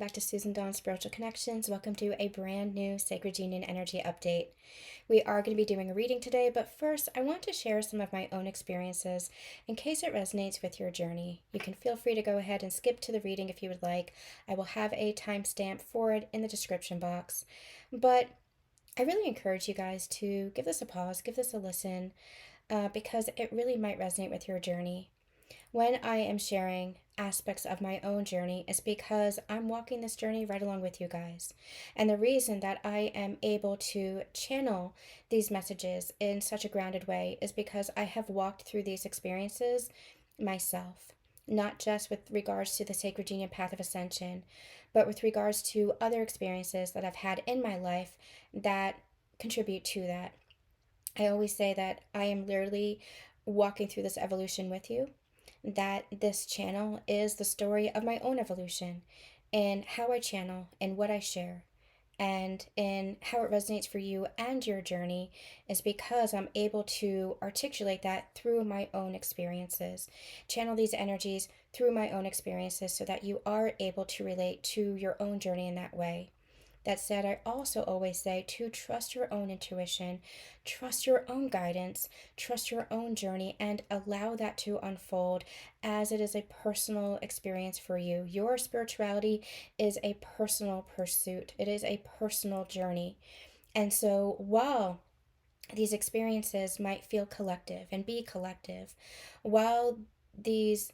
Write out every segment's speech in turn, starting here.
back to Susan Dawn's Spiritual Connections. Welcome to a brand new Sacred Union Energy Update. We are going to be doing a reading today, but first I want to share some of my own experiences in case it resonates with your journey. You can feel free to go ahead and skip to the reading if you would like. I will have a timestamp for it in the description box. But I really encourage you guys to give this a pause, give this a listen, because it really might resonate with your journey. When I am sharing aspects of my own journey is because I'm walking this journey right along with you guys. And the reason that I am able to channel these messages in such a grounded way is because I have walked through these experiences myself, not just with regards to the Sacred Union Path of Ascension, but with regards to other experiences that I've had in my life that contribute to that. I always say that I am literally walking through this evolution with you, that this channel is the story of my own evolution and how I channel and what I share and in how it resonates for you and your journey is because I'm able to articulate that through my own experiences, channel these energies through my own experiences so that you are able to relate to your own journey in that way. That said, I also always say to trust your own intuition, trust your own guidance, trust your own journey, and allow that to unfold as it is a personal experience for you. Your spirituality is a personal pursuit, it is a personal journey. And so while these experiences might feel collective and be collective, while these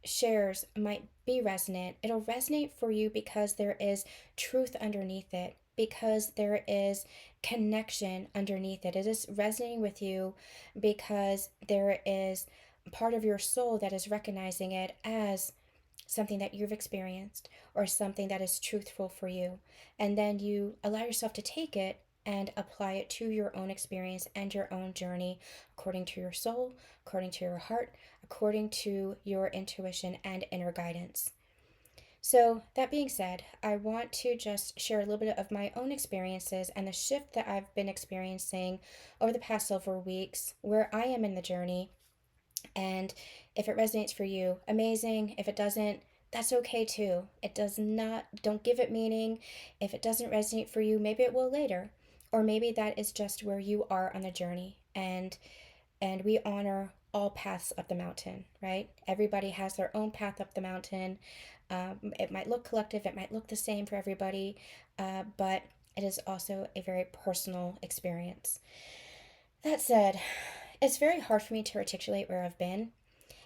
shares might be resonant, it'll resonate for you because there is truth underneath it, because there is connection underneath it. It is resonating with you because there is part of your soul that is recognizing it as something that you've experienced or something that is truthful for you. And then you allow yourself to take it and apply it to your own experience and your own journey according to your soul, according to your heart, according to your intuition and inner guidance. So, that being said, I want to just share a little bit of my own experiences and the shift that I've been experiencing over the past several weeks, where I am in the journey. And if it resonates for you, amazing. If it doesn't, that's okay too. It does not, don't give it meaning. If it doesn't resonate for you, maybe it will later. Or maybe that is just where you are on the journey. And we honor all paths up the mountain, right? Everybody has their own path up the mountain. It might look collective, it might look the same for everybody, but it is also a very personal experience. That said, it's very hard for me to articulate where I've been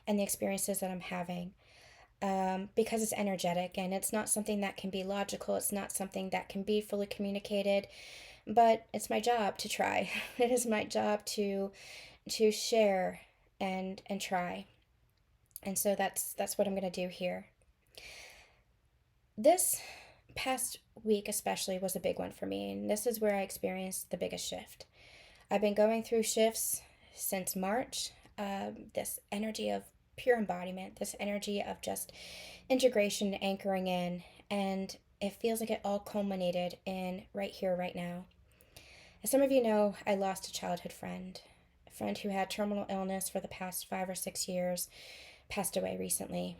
and the experiences that I'm having, because it's energetic and it's not something that can be logical. It's not something that can be fully communicated, but it's my job to try. It is my job to share and try. And so that's what I'm going to do here. This past week especially was a big one for me, and this is where I experienced the biggest shift. I've been going through shifts since March. This energy of pure embodiment, this energy of just integration, anchoring in, and it feels like it all culminated in right here, right now. As some of you know, I lost a childhood friend, a friend who had terminal illness for the past 5 or 6 years, passed away recently.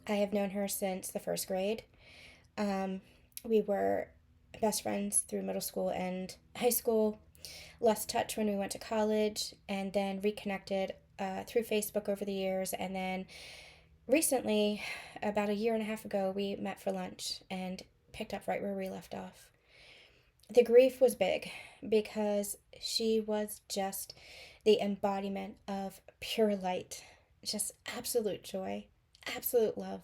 I have known her since the first grade. We were best friends through middle school and high school, lost touch when we went to college, and then reconnected through Facebook over the years. And then recently, about a year and a half ago, we met for lunch and picked up right where we left off. The grief was big because she was just the embodiment of pure light, just absolute joy, absolute love.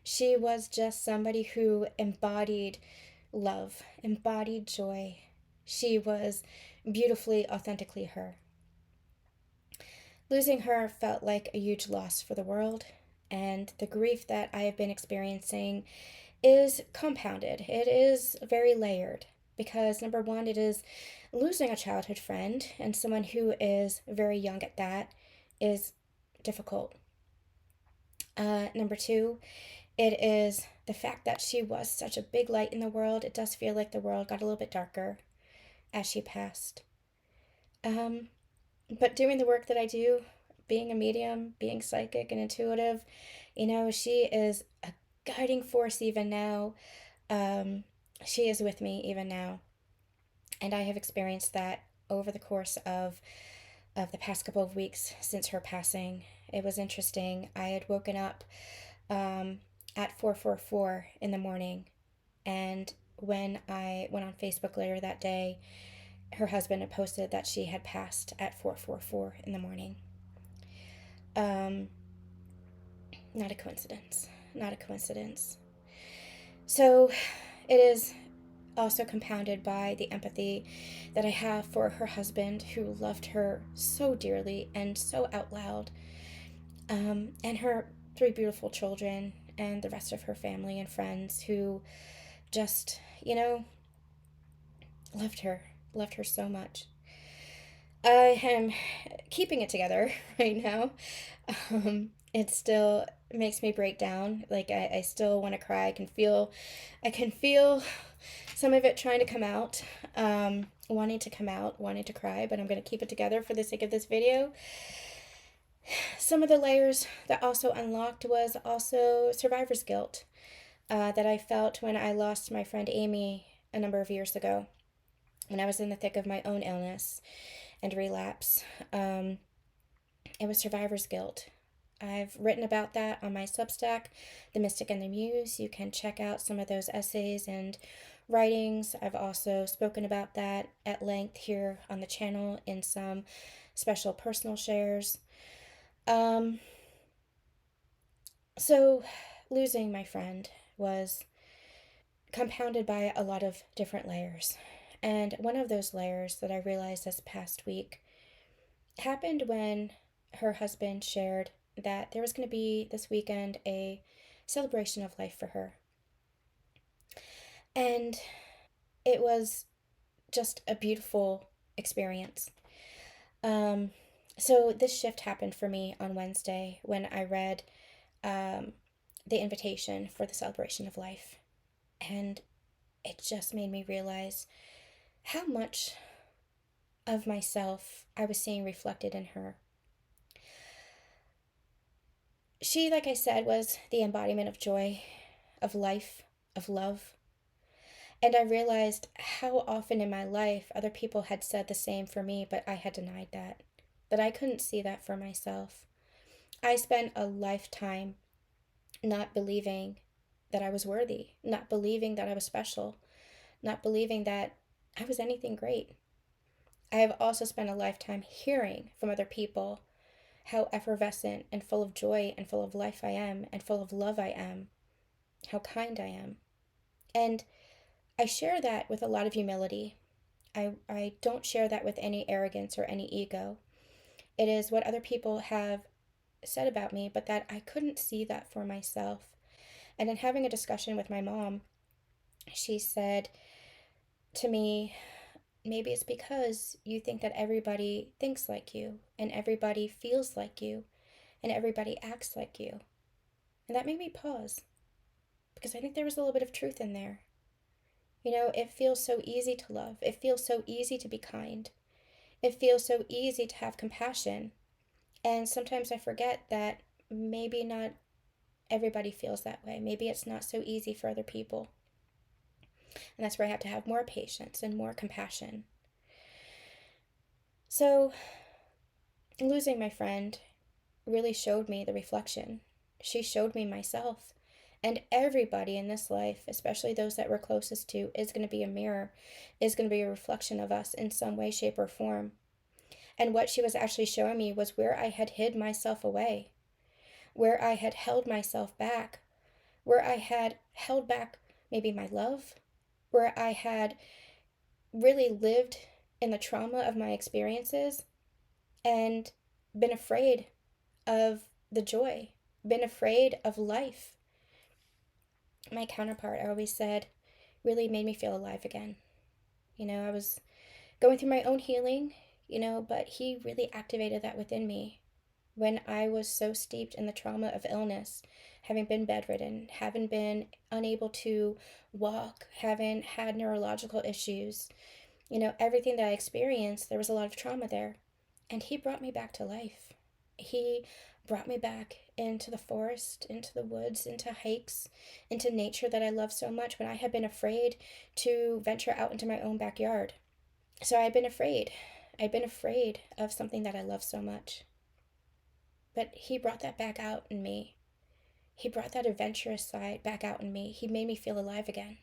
She was just somebody who embodied love, embodied joy. She was beautifully, authentically her. Losing her felt like a huge loss for the world, and the grief that I have been experiencing is compounded. It is very layered because, number one, it is losing a childhood friend, and someone who is very young at that is difficult. Number two, it is the fact that she was such a big light in the world. It does feel like the world got a little bit darker as she passed. But doing the work that I do, being a medium, being psychic and intuitive, she is a guiding force even now. She is with me even now. And I have experienced that over the course of the past couple of weeks since her passing. It was interesting. I had woken up at 4:44 in the morning, and when I went on Facebook later that day, her husband had posted that she had passed at 4:44 in the morning. Um, Not a coincidence. Not a coincidence. So it is also compounded by the empathy that I have for her husband, who loved her so dearly and so out loud, and her three beautiful children, and the rest of her family and friends who just, loved her so much. I am keeping it together right now. It still makes me break down. Like I still want to cry. I can feel some of it trying to come out, wanting to come out, wanting to cry, but I'm going to keep it together for the sake of this video. Some of the layers that also unlocked was also survivor's guilt that I felt when I lost my friend Amy a number of years ago, when I was in the thick of my own illness and relapse. It was survivor's guilt. I've written about that on my Substack, The Mystic and the Muse. You can check out some of those essays and writings. I've also spoken about that at length here on the channel in some special personal shares. So losing my friend was compounded by a lot of different layers. And one of those layers that I realized this past week happened when her husband shared that there was going to be this weekend a celebration of life for her. And it was just a beautiful experience. So this shift happened for me on Wednesday when I read the invitation for the celebration of life. And it just made me realize how much of myself I was seeing reflected in her. She, like I said, was the embodiment of joy, of life, of love. And I realized how often in my life other people had said the same for me, but I had denied that I couldn't see that for myself. I spent a lifetime not believing that I was worthy, not believing that I was special, not believing that I was anything great. I have also spent a lifetime hearing from other people how effervescent and full of joy and full of life I am and full of love I am, how kind I am. And I share that with a lot of humility. I don't share that with any arrogance or any ego. It is what other people have said about me, but that I couldn't see that for myself. And in having a discussion with my mom, she said to me, maybe it's because you think that everybody thinks like you, and everybody feels like you, and everybody acts like you. And that made me pause, because I think there was a little bit of truth in there. It feels so easy to love. It feels so easy to be kind. It feels so easy to have compassion. And sometimes I forget that maybe not everybody feels that way. Maybe it's not so easy for other people. And that's where I have to have more patience and more compassion. So, losing my friend really showed me the reflection. She showed me myself. And everybody in this life, especially those that we're closest to, is going to be a mirror, is going to be a reflection of us in some way, shape, or form. And what she was actually showing me was where I had hid myself away, where I had held myself back, where I had held back maybe my love, where I had really lived in the trauma of my experiences and been afraid of the joy, been afraid of life. My counterpart, I always said, really made me feel alive again. I was going through my own healing, but he really activated that within me when I was so steeped in the trauma of illness, having been bedridden, having been unable to walk, having had neurological issues. Everything that I experienced, there was a lot of trauma there. And he brought me back to life. He brought me back into the forest, into the woods, into hikes, into nature that I love so much when I had been afraid to venture out into my own backyard. So I'd been afraid. I'd been afraid of something that I love so much. But he brought that back out in me. He brought that adventurous side back out in me. He made me feel alive again.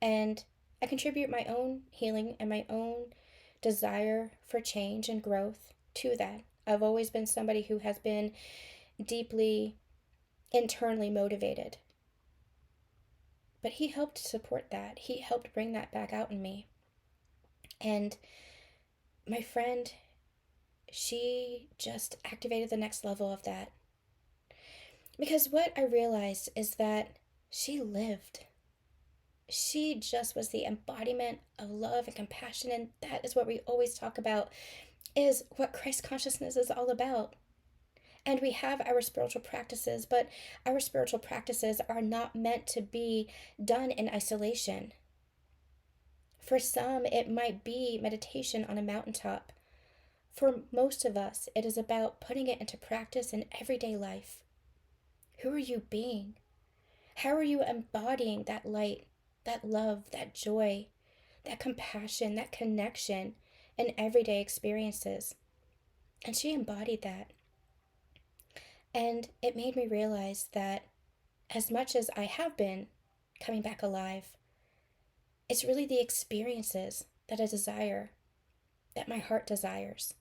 And I contribute my own healing and my own desire for change and growth to that. I've always been somebody who has been deeply internally motivated. But he helped support that. He helped bring that back out in me. And my friend, she just activated the next level of that. Because what I realized is that she lived. She just was the embodiment of love and compassion, and that is what we always talk about, is what Christ consciousness is all about. And we have our spiritual practices, but our spiritual practices are not meant to be done in isolation. For some, it might be meditation on a mountaintop. For most of us, it is about putting it into practice in everyday life. Who are you being? How are you embodying that light, that love, that joy, that compassion, that connection in everyday experiences? And she embodied that. And it made me realize that as much as I have been coming back alive, it's really the experiences that I desire, that my heart desires.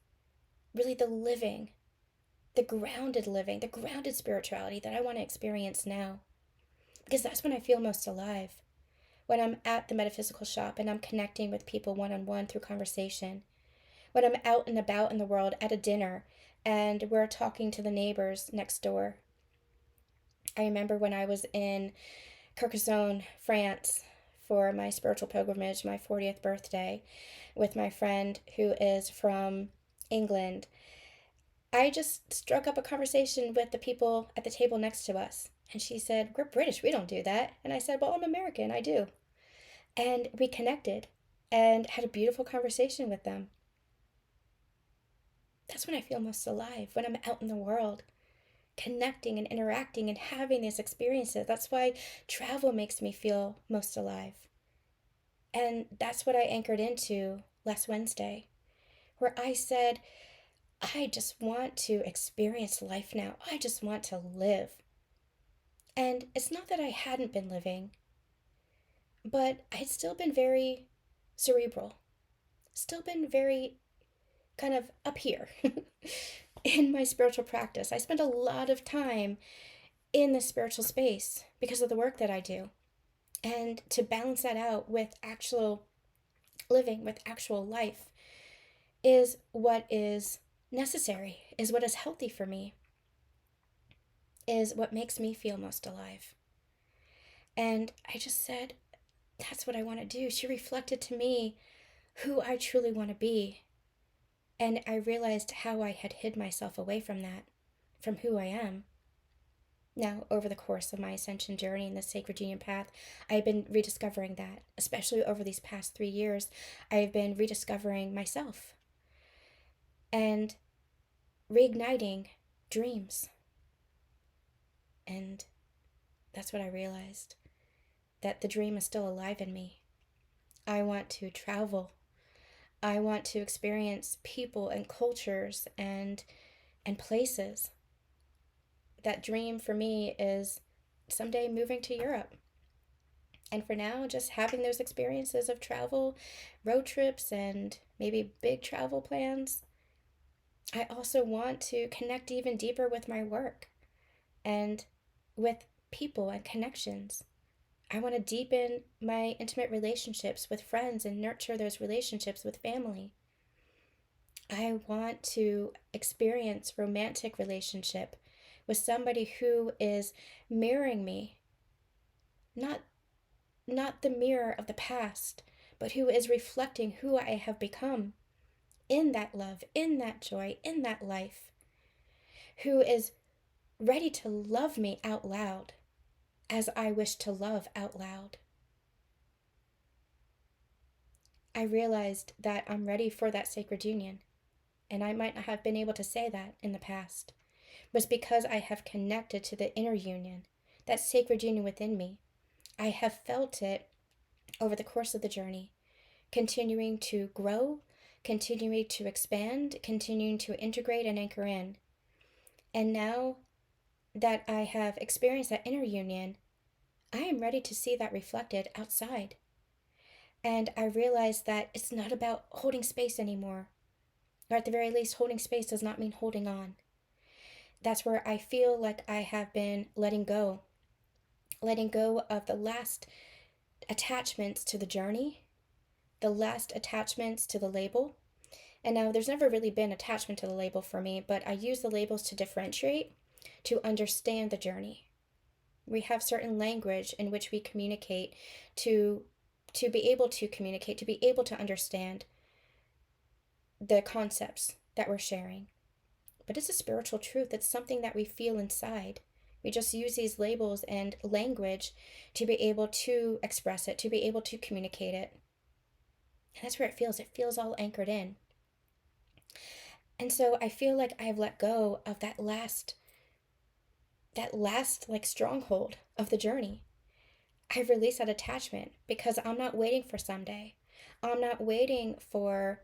Really the living, the grounded spirituality that I want to experience now. Because that's when I feel most alive. When I'm at the metaphysical shop and I'm connecting with people one-on-one through conversation. When I'm out and about in the world at a dinner and we're talking to the neighbors next door. I remember when I was in Carcassonne, France, for my spiritual pilgrimage, my 40th birthday, with my friend who is from England. I just struck up a conversation with the people at the table next to us. And she said, "We're British, we don't do that." And I said, "Well, I'm American, I do." And we connected and had a beautiful conversation with them. That's when I feel most alive, when I'm out in the world, connecting and interacting and having these experiences. That's why travel makes me feel most alive. And that's what I anchored into last Wednesday, where I said, I just want to experience life now. I just want to live. And it's not that I hadn't been living, but I had still been very cerebral, still been very kind of up here in my spiritual practice. I spend a lot of time in the spiritual space because of the work that I do. And to balance that out with actual living, with actual life, is what is necessary, is what is healthy for me, is what makes me feel most alive. And I just said, that's what I want to do. She reflected to me who I truly want to be. And I realized how I had hid myself away from that, from who I am. Now, over the course of my ascension journey in the Sacred Union Path, I've been rediscovering that. Especially over these past 3 years, I've been rediscovering myself and reigniting dreams. And that's what I realized, that the dream is still alive in me. I want to travel. I want to experience people and cultures and places. That dream for me is someday moving to Europe. And for now, just having those experiences of travel, road trips, and maybe big travel plans. I also want to connect even deeper with my work and with people and connections. I want to deepen my intimate relationships with friends and nurture those relationships with family. I want to experience romantic relationship with somebody who is mirroring me. Not the mirror of the past, but who is reflecting who I have become in that love, in that joy, in that life. Who is ready to love me out loud as I wish to love out loud. I realized that I'm ready for that sacred union, and I might not have been able to say that in the past. was because I have connected to the inner union, that sacred union within me. I have felt it over the course of the journey, continuing to grow, continuing to expand, continuing to integrate and anchor in. And now that I have experienced that inner union, I am ready to see that reflected outside. And I realize that it's not about holding space anymore. Or at the very least, holding space does not mean holding on. That's where I feel like I have been letting go of the last attachments to the journey, the last attachments to the label. And now there's never really been attachment to the label for me, but I use the labels to differentiate, to understand the journey. We have certain language in which we communicate to be able to communicate, to be able to understand the concepts that we're sharing. But it's a spiritual truth. It's something that we feel inside. We just use these labels and language to be able to express it, to be able to communicate it. And that's where it feels. It feels all anchored in. And so I feel like I have let go of that last like stronghold of the journey. I've released that attachment because I'm not waiting for someday. I'm not waiting for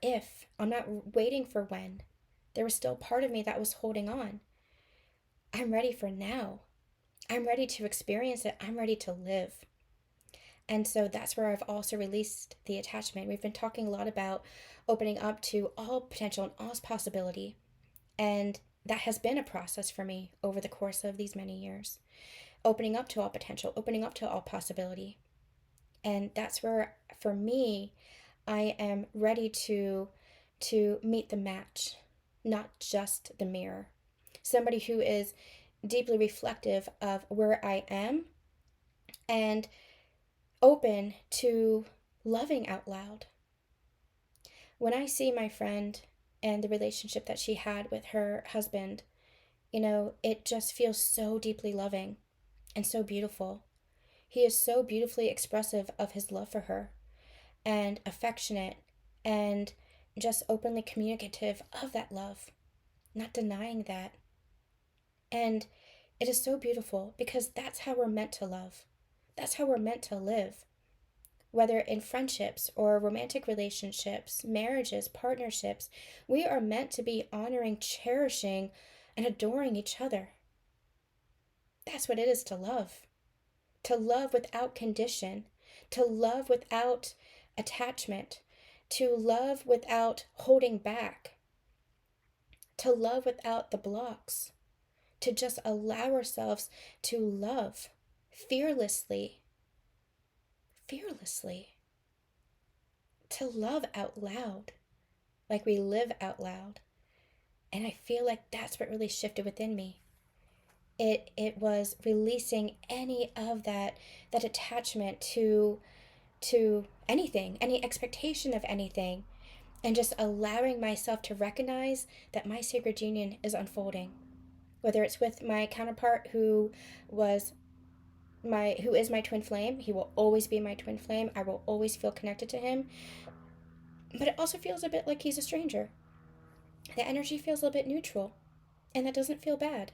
if. I'm not waiting for when. There was still part of me that was holding on. I'm ready for now. I'm ready to experience it. I'm ready to live. And so that's where I've also released the attachment. We've been talking a lot about opening up to all potential and all possibility. And that has been a process for me over the course of these many years. Opening up to all potential, opening up to all possibility. And that's where, for me, I am ready to meet the match, not just the mirror. Somebody who is deeply reflective of where I am and open to loving out loud. When I see my friend and the relationship that she had with her husband, it just feels so deeply loving and so beautiful. He is so beautifully expressive of his love for her and affectionate and just openly communicative of that love, not denying that. And it is so beautiful because that's how we're meant to love. That's how we're meant to live. Whether in friendships or romantic relationships, marriages, partnerships, we are meant to be honoring, cherishing, and adoring each other. That's what it is to love. To love without condition, to love without attachment, to love without holding back, to love without the blocks, to just allow ourselves to love fearlessly, to love out loud, like we live out loud. And I feel like that's what really shifted within me. It was releasing any of that attachment to anything, any expectation of anything, and just allowing myself to recognize that my sacred union is unfolding. Whether it's with my counterpart who is my twin flame. He will always be my twin flame. I will always feel connected to him. But it also feels a bit like he's a stranger. The energy feels a little bit neutral, and that doesn't feel bad.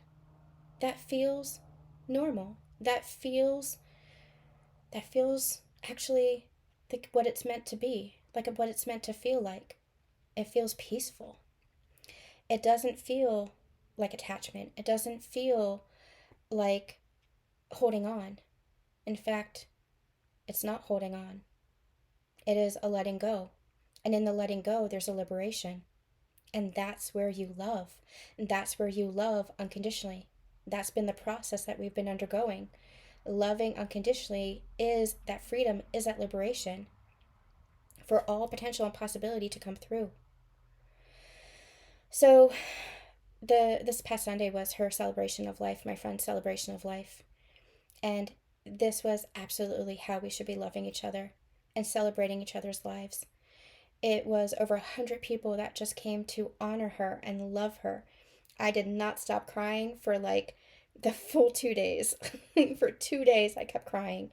That feels normal. That feels actually like what it's meant to be, like what it's meant to feel like. It feels peaceful. It doesn't feel like attachment. It doesn't feel like holding on. In fact, it's not holding on. It is a letting go. And in the letting go, there's a liberation. And that's where you love. And that's where you love unconditionally. That's been the process that we've been undergoing. Loving unconditionally is that freedom, is that liberation for all potential and possibility to come through. So this past Sunday was her celebration of life, my friend's celebration of life. And this was absolutely how we should be loving each other and celebrating each other's lives. It was over 100 people that just came to honor her and love her. I did not stop crying for like the full 2 days. For 2 days, I kept crying.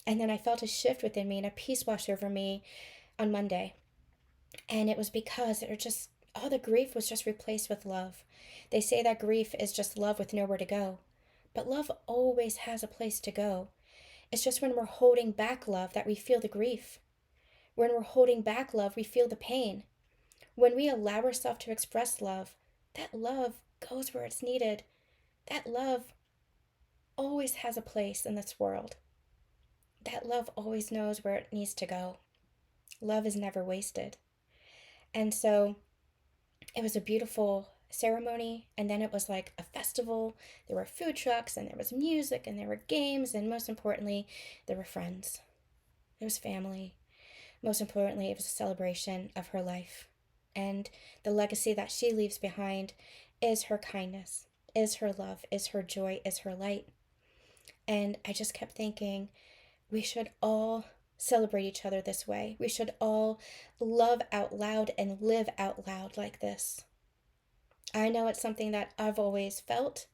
And then I felt a shift within me and a peace wash over me on Monday. And it was because all the grief was just replaced with love. They say that grief is just love with nowhere to go. But love always has a place to go. It's just when we're holding back love that we feel the grief. When we're holding back love, we feel the pain. When we allow ourselves to express love, that love goes where it's needed. That love always has a place in this world. That love always knows where it needs to go. Love is never wasted. And so it was a beautiful ceremony, and then it was like a festival. There were food trucks, and there was music, and there were games, and most importantly, there were friends. It was family. Most importantly, it was a celebration of her life. And the legacy that she leaves behind is her kindness, is her love, is her joy, is her light. And I just kept thinking, we should all celebrate each other this way. We should all love out loud and live out loud like this. I know it's something that I've always felt.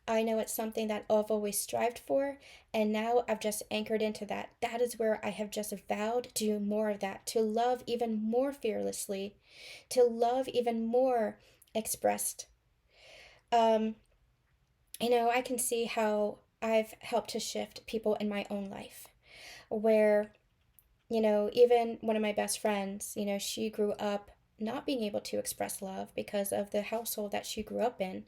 I know it's something that I've always strived for. And now I've just anchored into that. That is where I have just vowed to do more of that, to love even more fearlessly, to love even more expressed. I can see how I've helped to shift people in my own life where, even one of my best friends, she grew up not being able to express love because of the household that she grew up in.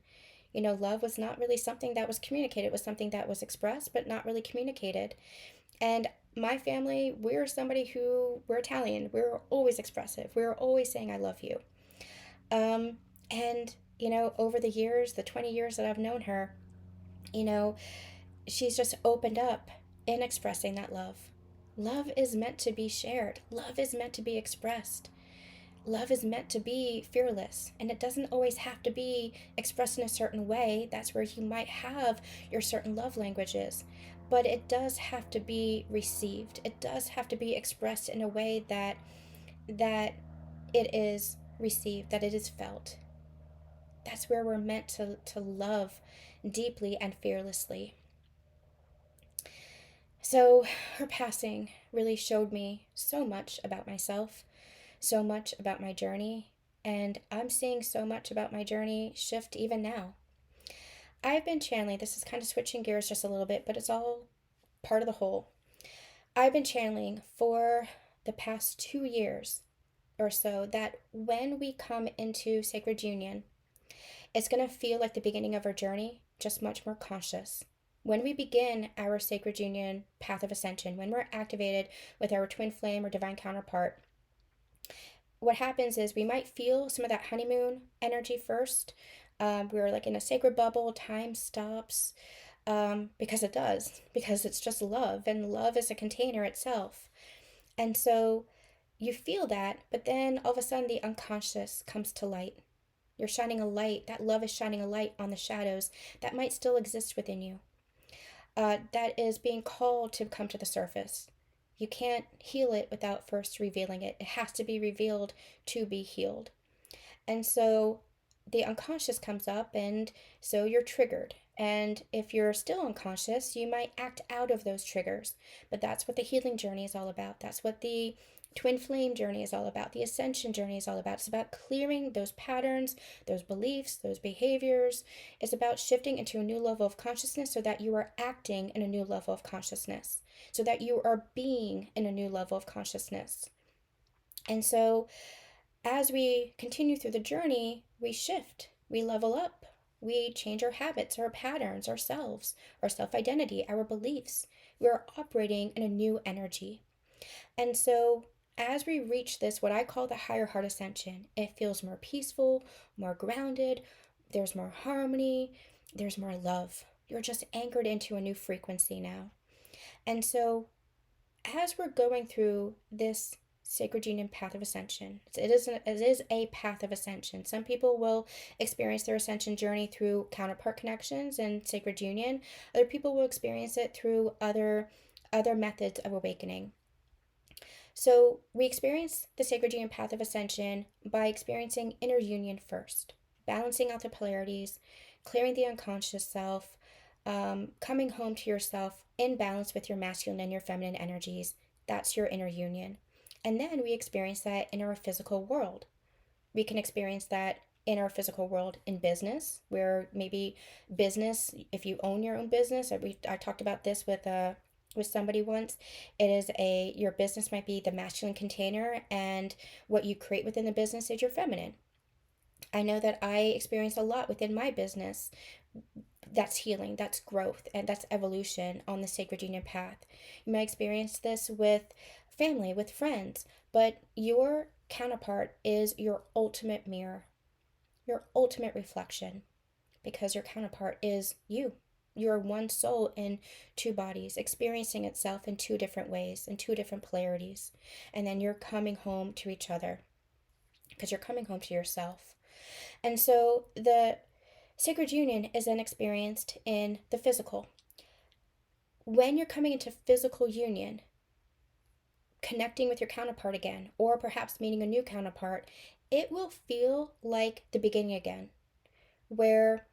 Love was not really something that was communicated. It was something that was expressed, but not really communicated. And my family, we're we're Italian. We're always expressive. We're always saying, I love you. And, over the years, the 20 years that I've known her, you know, she's just opened up in expressing that love. Love is meant to be shared. Love is meant to be expressed. Love is meant to be fearless, and it doesn't always have to be expressed in a certain way. That's where you might have your certain love languages, but it does have to be received. It does have to be expressed in a way that it is received, that it is felt. That's where we're meant to love deeply and fearlessly. So her passing really showed me so much about myself, so much about my journey, and I'm seeing so much about my journey shift even now. I've been channeling, this is kind of switching gears just a little bit, but it's all part of the whole. I've been channeling for the past 2 years or so that when we come into sacred union, it's going to feel like the beginning of our journey, just much more conscious. When we begin our sacred union path of ascension, when we're activated with our twin flame or divine counterpart, what happens is we might feel some of that honeymoon energy first. We're like in a sacred bubble, time stops, because it does, because it's just love, and love is a container itself. And so you feel that, but then all of a sudden the unconscious comes to light. You're shining a light. That love is shining a light on the shadows that might still exist within you. That is being called to come to the surface. You can't heal it without first revealing it. It has to be revealed to be healed. And so the unconscious comes up, and so you're triggered. And if you're still unconscious, you might act out of those triggers. But that's what the healing journey is all about. That's what the twin flame journey is all about. The ascension journey is all about. It's about clearing those patterns, those beliefs, those behaviors. It's about shifting into a new level of consciousness so that you are acting in a new level of consciousness, so that you are being in a new level of consciousness. And so as we continue through the journey, we shift, we level up, we change our habits, our patterns, ourselves, our self-identity, our beliefs. We're operating in a new energy. And so as we reach this, what I call the higher heart ascension, it feels more peaceful, more grounded, there's more harmony, there's more love. You're just anchored into a new frequency now. And so as we're going through this sacred union path of ascension, it is a path of ascension. Some people will experience their ascension journey through counterpart connections and sacred union. Other people will experience it through other methods of awakening. So we experience the sacred union path of ascension by experiencing inner union first, balancing out the polarities, clearing the unconscious self, coming home to yourself in balance with your masculine and your feminine energies. That's your inner union. And then we experience that in our physical world. We can experience that in our physical world in business, where maybe business, if you own your own business, I talked about this with somebody once. It is your business might be the masculine container, and what you create within the business is your feminine. I know that I experience a lot within my business. That's healing, that's growth, and that's evolution on the sacred union path. You might experience this with family, with friends, but your counterpart is your ultimate mirror, your ultimate reflection, because your counterpart is you. You're one soul in two bodies, experiencing itself in two different ways, in two different polarities. And then you're coming home to each other because you're coming home to yourself. And so the sacred union is then experienced in the physical. When you're coming into physical union, connecting with your counterpart again, or perhaps meeting a new counterpart, it will feel like the beginning again, where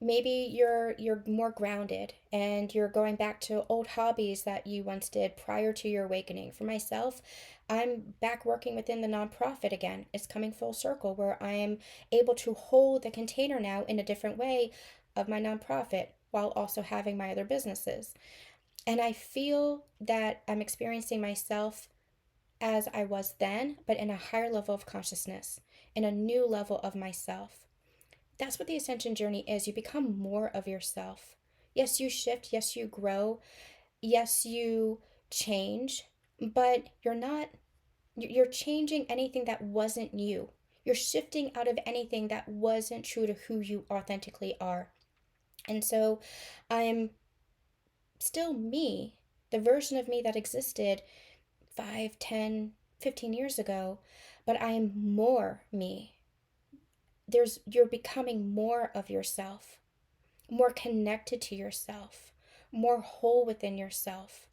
maybe you're more grounded and you're going back to old hobbies that you once did prior to your awakening. For myself, I'm back working within the nonprofit again. It's coming full circle where I am able to hold the container now in a different way of my nonprofit while also having my other businesses. And I feel that I'm experiencing myself as I was then, but in a higher level of consciousness, in a new level of myself. That's what the ascension journey is. You become more of yourself. Yes, you shift. Yes, you grow. Yes, you change, but you're changing anything that wasn't you. You're shifting out of anything that wasn't true to who you authentically are. And so I'm still me, the version of me that existed 5, 10, 15 years ago, but I am more me. You're becoming more of yourself, more connected to yourself, more whole within yourself.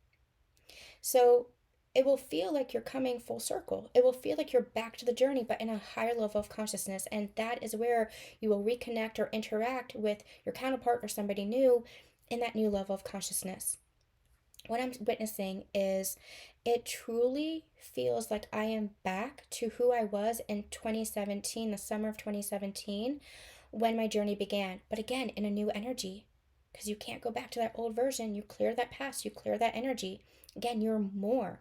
So it will feel like you're coming full circle. It will feel like you're back to the journey, but in a higher level of consciousness. And that is where you will reconnect or interact with your counterpart or somebody new in that new level of consciousness. What I'm witnessing is it truly feels like I am back to who I was in 2017, the summer of 2017, when my journey began. But again, in a new energy, because you can't go back to that old version. You clear that past, you clear that energy. Again, you're more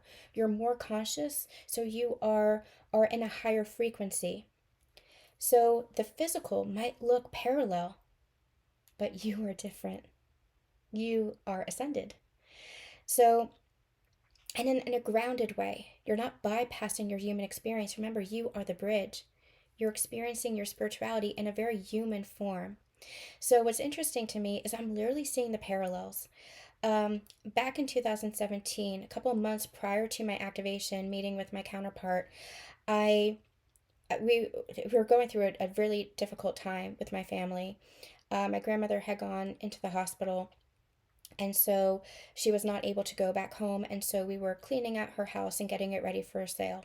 conscious, so you are in a higher frequency. So the physical might look parallel, but you are different. You are ascended. So, and in a grounded way, you're not bypassing your human experience. Remember, you are the bridge. You're experiencing your spirituality in a very human form. So what's interesting to me is I'm literally seeing the parallels. Back in 2017, a couple of months prior to my activation meeting with my counterpart, we were going through a really difficult time with my family. My grandmother had gone into the hospital, and so she was not able to go back home, and so we were cleaning out her house and getting it ready for a sale.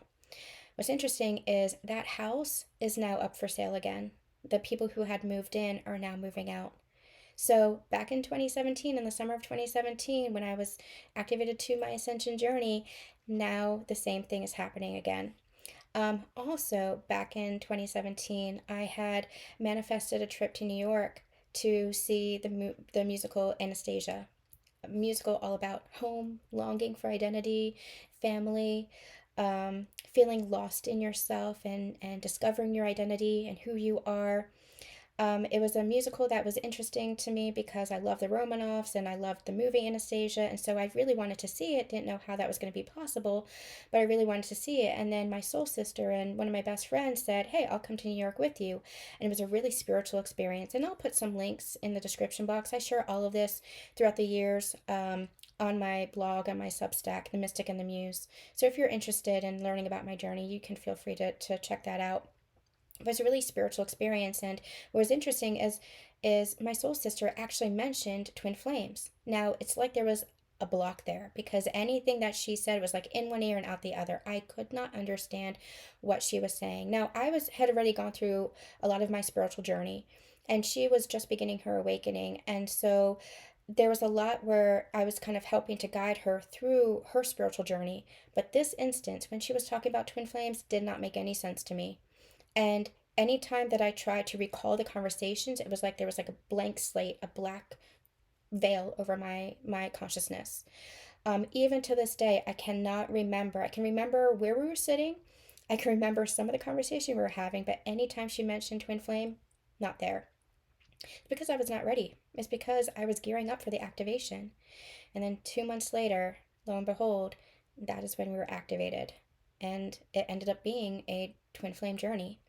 What's interesting is that house is now up for sale again. The people who had moved in are now moving out. So back in 2017, in the summer of 2017, when I was activated to my ascension journey, now the same thing is happening again. Also, back in 2017, I had manifested a trip to New York to see the musical Anastasia, a musical all about home, longing for identity, family, feeling lost in yourself and discovering your identity and who you are. It was a musical that was interesting to me because I love the Romanovs and I loved the movie Anastasia, and so I really wanted to see it. Didn't know how that was going to be possible, but I really wanted to see it. And then my soul sister and one of my best friends said, "Hey, I'll come to New York with you." And it was a really spiritual experience. And I'll put some links in the description box. I share all of this throughout the years on my blog, on my Substack, The Mystic and the Muse. So if you're interested in learning about my journey, you can feel free to check that out. It was a really spiritual experience, and what was interesting is my soul sister actually mentioned twin flames. Now it's like there was a block there because anything that she said was like in one ear and out the other. I could not understand what she was saying. Now had already gone through a lot of my spiritual journey, and she was just beginning her awakening, and so there was a lot where I was kind of helping to guide her through her spiritual journey. But this instance, when she was talking about twin flames, did not make any sense to me. And anytime that I tried to recall the conversations, it was like there was like a blank slate, a black veil over my consciousness. Even to this day, I cannot remember. I can remember where we were sitting. I can remember some of the conversation we were having, but anytime she mentioned twin flame, not there. It's because I was not ready. It's because I was gearing up for the activation. And then 2 months later, lo and behold, that is when we were activated. And it ended up being a twin flame journey.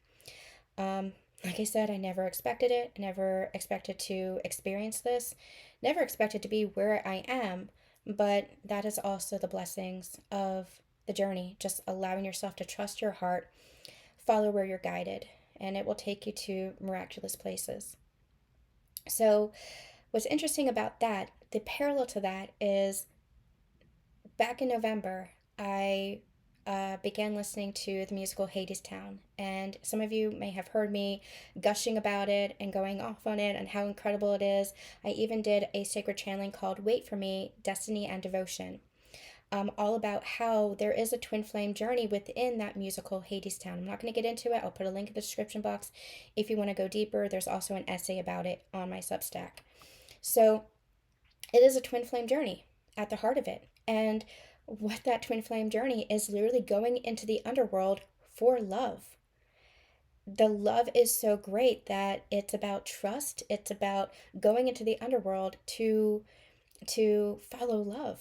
Like I said, I never expected it. I never expected to experience this. Never expected to be where I am. But that is also the blessings of the journey. Just allowing yourself to trust your heart, follow where you're guided, and it will take you to miraculous places. So, what's interesting about that, the parallel to that is back in November, I began listening to the musical Hadestown, and some of you may have heard me gushing about it and going off on it and how incredible it is. I even did a sacred channeling called Wait for Me, Destiny and Devotion, all about how there is a twin flame journey within that musical Hadestown. I'm not going to get into it. I'll put a link in the description box if you want to go deeper. There's also an essay about it on my Substack. So it is a twin flame journey at the heart of it. And what that twin flame journey is literally going into the underworld for love. The love is so great that it's about trust. It's about going into the underworld to follow love.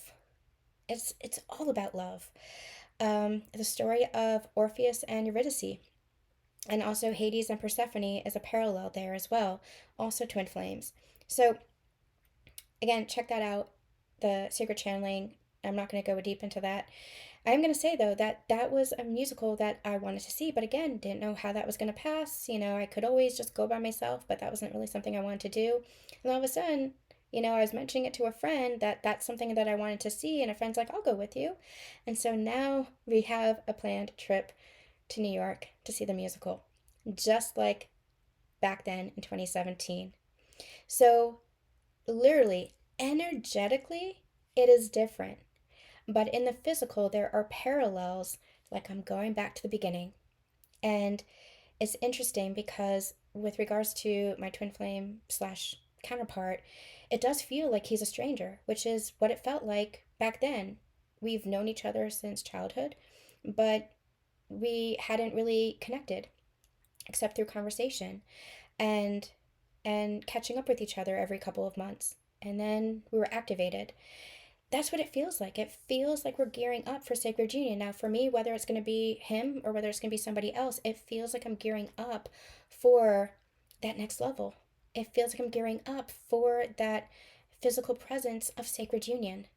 It's all about love. The story of Orpheus and Eurydice, and also Hades and Persephone is a parallel there as well. Also twin flames. So again, check that out. The Sacred Channeling. I'm not going to go deep into that. I'm going to say, though, that that was a musical that I wanted to see, but again, didn't know how that was going to pass. I could always just go by myself, but that wasn't really something I wanted to do. And all of a sudden, I was mentioning it to a friend that that's something that I wanted to see, and a friend's like, I'll go with you. And so now we have a planned trip to New York to see the musical, just like back then in 2017. So, literally, energetically, it is different. But in the physical, there are parallels, like I'm going back to the beginning. And it's interesting because, with regards to my twin flame slash counterpart, it does feel like he's a stranger, which is what it felt like back then. We've known each other since childhood, but we hadn't really connected except through conversation and catching up with each other every couple of months. And then we were activated. That's what it feels like. It feels like we're gearing up for sacred union. Now, for me, whether it's going to be him or whether it's going to be somebody else, it feels like I'm gearing up for that next level. It feels like I'm gearing up for that physical presence of sacred union.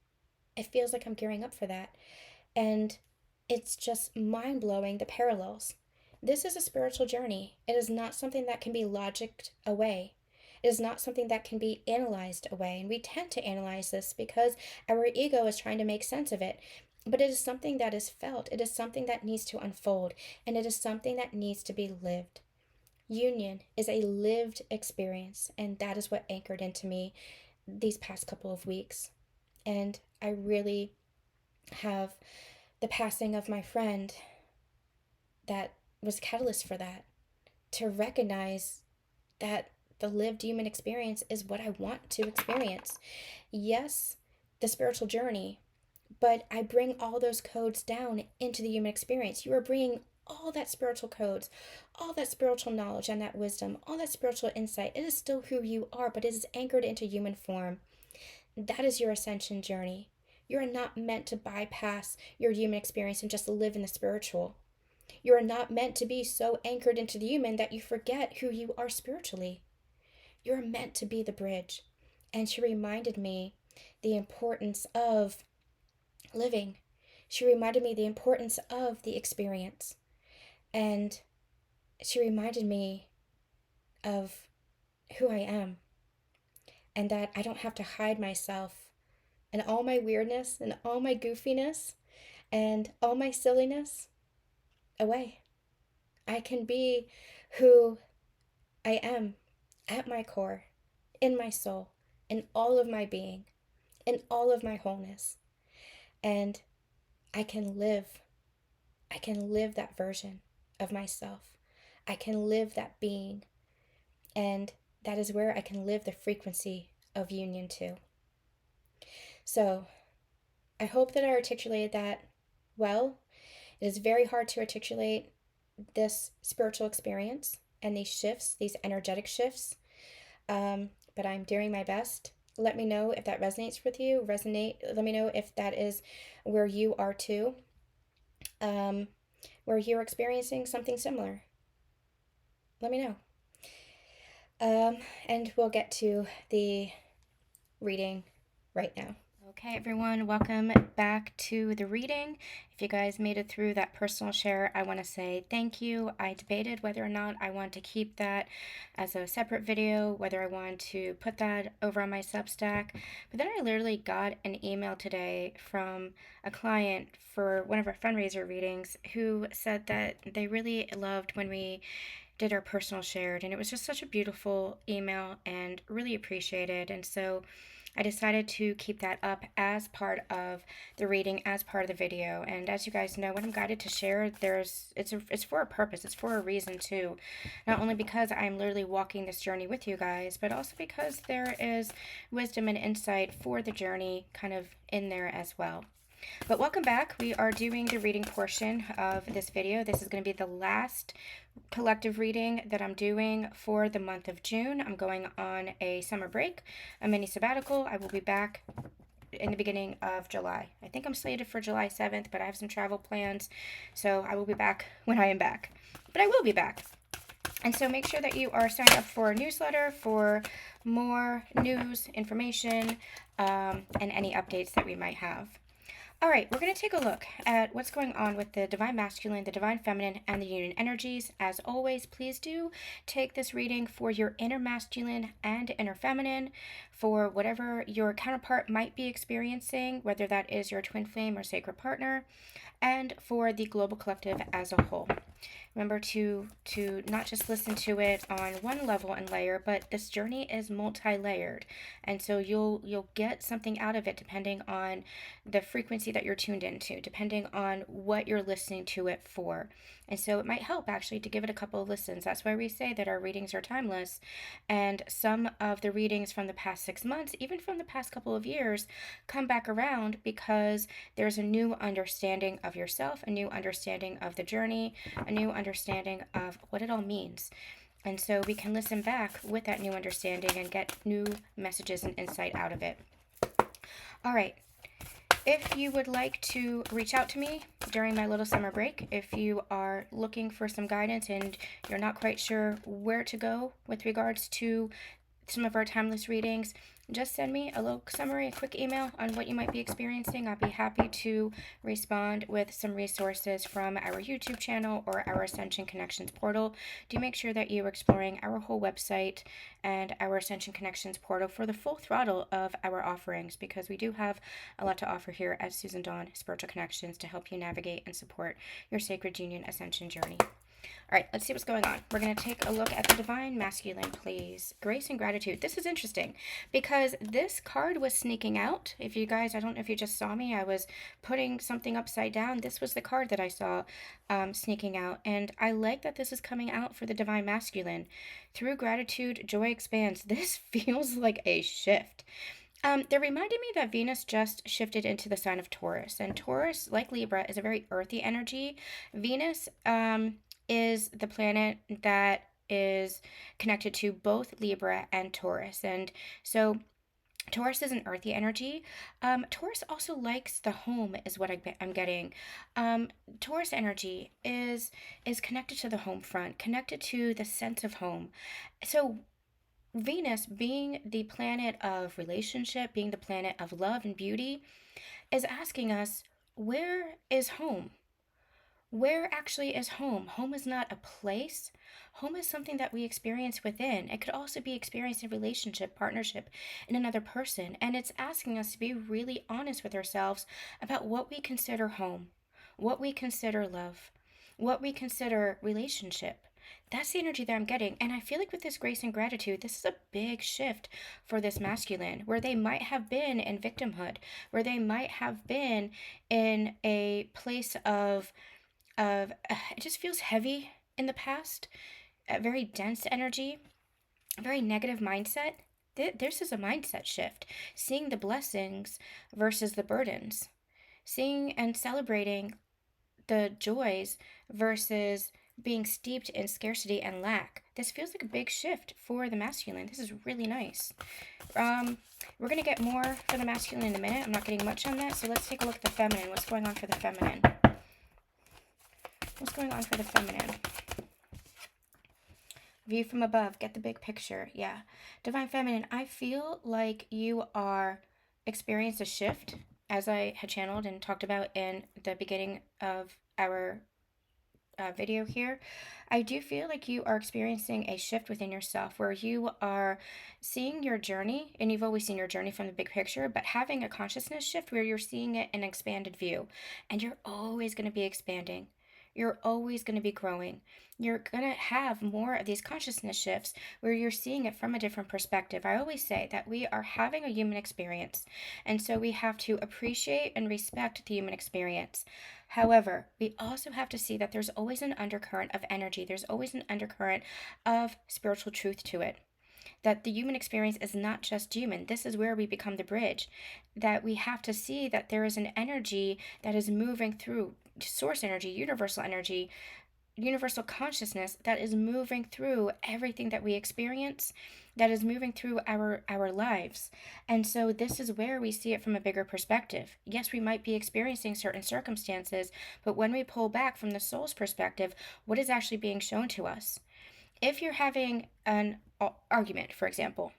It feels like I'm gearing up for that. And it's just mind blowing, the parallels. This is a spiritual journey. It is not something that can be logicked away. It is not something that can be analyzed away. And we tend to analyze this because our ego is trying to make sense of it. But it is something that is felt. It is something that needs to unfold. And it is something that needs to be lived. Union is a lived experience. And that is what anchored into me these past couple of weeks. And I really have the passing of my friend that was catalyst for that. To recognize that the lived human experience is what I want to experience. Yes, the spiritual journey, but I bring all those codes down into the human experience. You are bringing all that spiritual codes, all that spiritual knowledge and that wisdom, all that spiritual insight. It is still who you are, but it is anchored into human form. That is your ascension journey. You are not meant to bypass your human experience and just live in the spiritual. You are not meant to be so anchored into the human that you forget who you are spiritually. You're meant to be the bridge. And she reminded me the importance of living. She reminded me the importance of the experience. And she reminded me of who I am. And that I don't have to hide myself and all my weirdness and all my goofiness and all my silliness away. I can be who I am at my core, in my soul, in all of my being, in all of my wholeness. And I can live that version of myself. I can live that being. And that is where I can live the frequency of union too. So I hope that I articulated that well. It is very hard to articulate this spiritual experience and these shifts, these energetic shifts. But I'm doing my best. Let me know if that resonates with you. Let me know if that is where you are too. Where you're experiencing something similar. Let me know. And we'll get to the reading right now. Okay, everyone, welcome back to the reading. If you guys made it through that personal share, I want to say thank you. I debated whether or not I want to keep that as a separate video, whether I want to put that over on my Substack. But then I literally got an email today from a client for one of our fundraiser readings who said that they really loved when we did our personal shared, and it was just such a beautiful email and really appreciated. And so I decided to keep that up as part of the reading, as part of the video. And as you guys know, when I'm guided to share, it's for a purpose. It's for a reason too. Not only because I'm literally walking this journey with you guys, but also because there is wisdom and insight for the journey kind of in there as well. But welcome back. We are doing the reading portion of this video. This is going to be the last collective reading that I'm doing for the month of June. I'm going on a summer break, a mini sabbatical. I will be back in the beginning of July. I think I'm slated for July 7th, but I have some travel plans, so I will be back when I am back. But I will be back. And so make sure that you are signed up for a newsletter for more news, information, and any updates that we might have. All right, we're going to take a look at what's going on with the Divine Masculine, the Divine Feminine, and the Union energies. As always, please do take this reading for your inner masculine and inner feminine, for whatever your counterpart might be experiencing, whether that is your twin flame or sacred partner, and for the global collective as a whole. Remember to not just listen to it on one level and layer, but this journey is multi-layered, and so you'll get something out of it depending on the frequency that you're tuned into, depending on what you're listening to it for. And so it might help actually to give it a couple of listens. That's why we say that our readings are timeless. And some of the readings from the past 6 months, even from the past couple of years, come back around because there's a new understanding of yourself, a new understanding of the journey, a new understanding of what it all means. And so we can listen back with that new understanding and get new messages and insight out of it. All right. If you would like to reach out to me during my little summer break, if you are looking for some guidance and you're not quite sure where to go with regards to some of our timeless readings, just send me a little summary, a quick email on what you might be experiencing. I'll be happy to respond with some resources from our YouTube channel or our Ascension Connections portal. Do make sure that you're exploring our whole website and our Ascension Connections portal for the full throttle of our offerings, because we do have a lot to offer here at Susan Dawn Spiritual Connections to help you navigate and support your sacred union ascension journey. All right, let's see what's going on. We're going to take a look at the Divine Masculine, please. Grace and gratitude. This is interesting because this card was sneaking out. If you guys, I don't know if you just saw me, I was putting something upside down. This was the card that I saw sneaking out. And I like that this is coming out for the Divine Masculine. Through gratitude, joy expands. This feels like a shift. They're reminding me that Venus just shifted into the sign of Taurus. And Taurus, like Libra, is a very earthy energy. Venus, is the planet that is connected to both Libra and Taurus. And so Taurus is an earthy energy. Taurus also likes the home, is what I'm getting. Taurus energy is connected to the home front, connected to the sense of home. So Venus, being the planet of relationship, being the planet of love and beauty, is asking us, where is home? Where actually is home? Home is not a place. Home is something that we experience within. It could also be experienced in relationship, partnership, in another person. And it's asking us to be really honest with ourselves about what we consider home, what we consider love, what we consider relationship. That's the energy that I'm getting. And I feel like with this grace and gratitude, this is a big shift for this masculine, where they might have been in victimhood, where they might have been in a place of it just feels heavy. in the past, a very dense energy, a very negative mindset. This is a mindset shift. Seeing the blessings versus the burdens. Seeing and celebrating the joys versus being steeped in scarcity and lack. This feels like a big shift for the masculine. This is really nice. We're going to get more for the masculine in a minute. I'm not getting much on that, so let's take a look at the feminine. What's going on for the feminine? What's going on for the feminine? View from above, get the big picture. Yeah. Divine Feminine, I feel like you are experiencing a shift, as I had channeled and talked about in the beginning of our video here. I do feel like you are experiencing a shift within yourself where you are seeing your journey, and you've always seen your journey from the big picture, but having a consciousness shift where you're seeing it in an expanded view. And you're always going to be expanding. You're always going to be growing. You're going to have more of these consciousness shifts where you're seeing it from a different perspective. I always say that we are having a human experience, and so we have to appreciate and respect the human experience. However, we also have to see that there's always an undercurrent of energy. There's always an undercurrent of spiritual truth to it. That the human experience is not just human. This is where we become the bridge. That we have to see that there is an energy that is moving through source energy, universal consciousness that is moving through everything that we experience, that is moving through our lives. And so this is where we see it from a bigger perspective. Yes, we might be experiencing certain circumstances, but when we pull back from the soul's perspective, what is actually being shown to us? If you're having an argument, for example,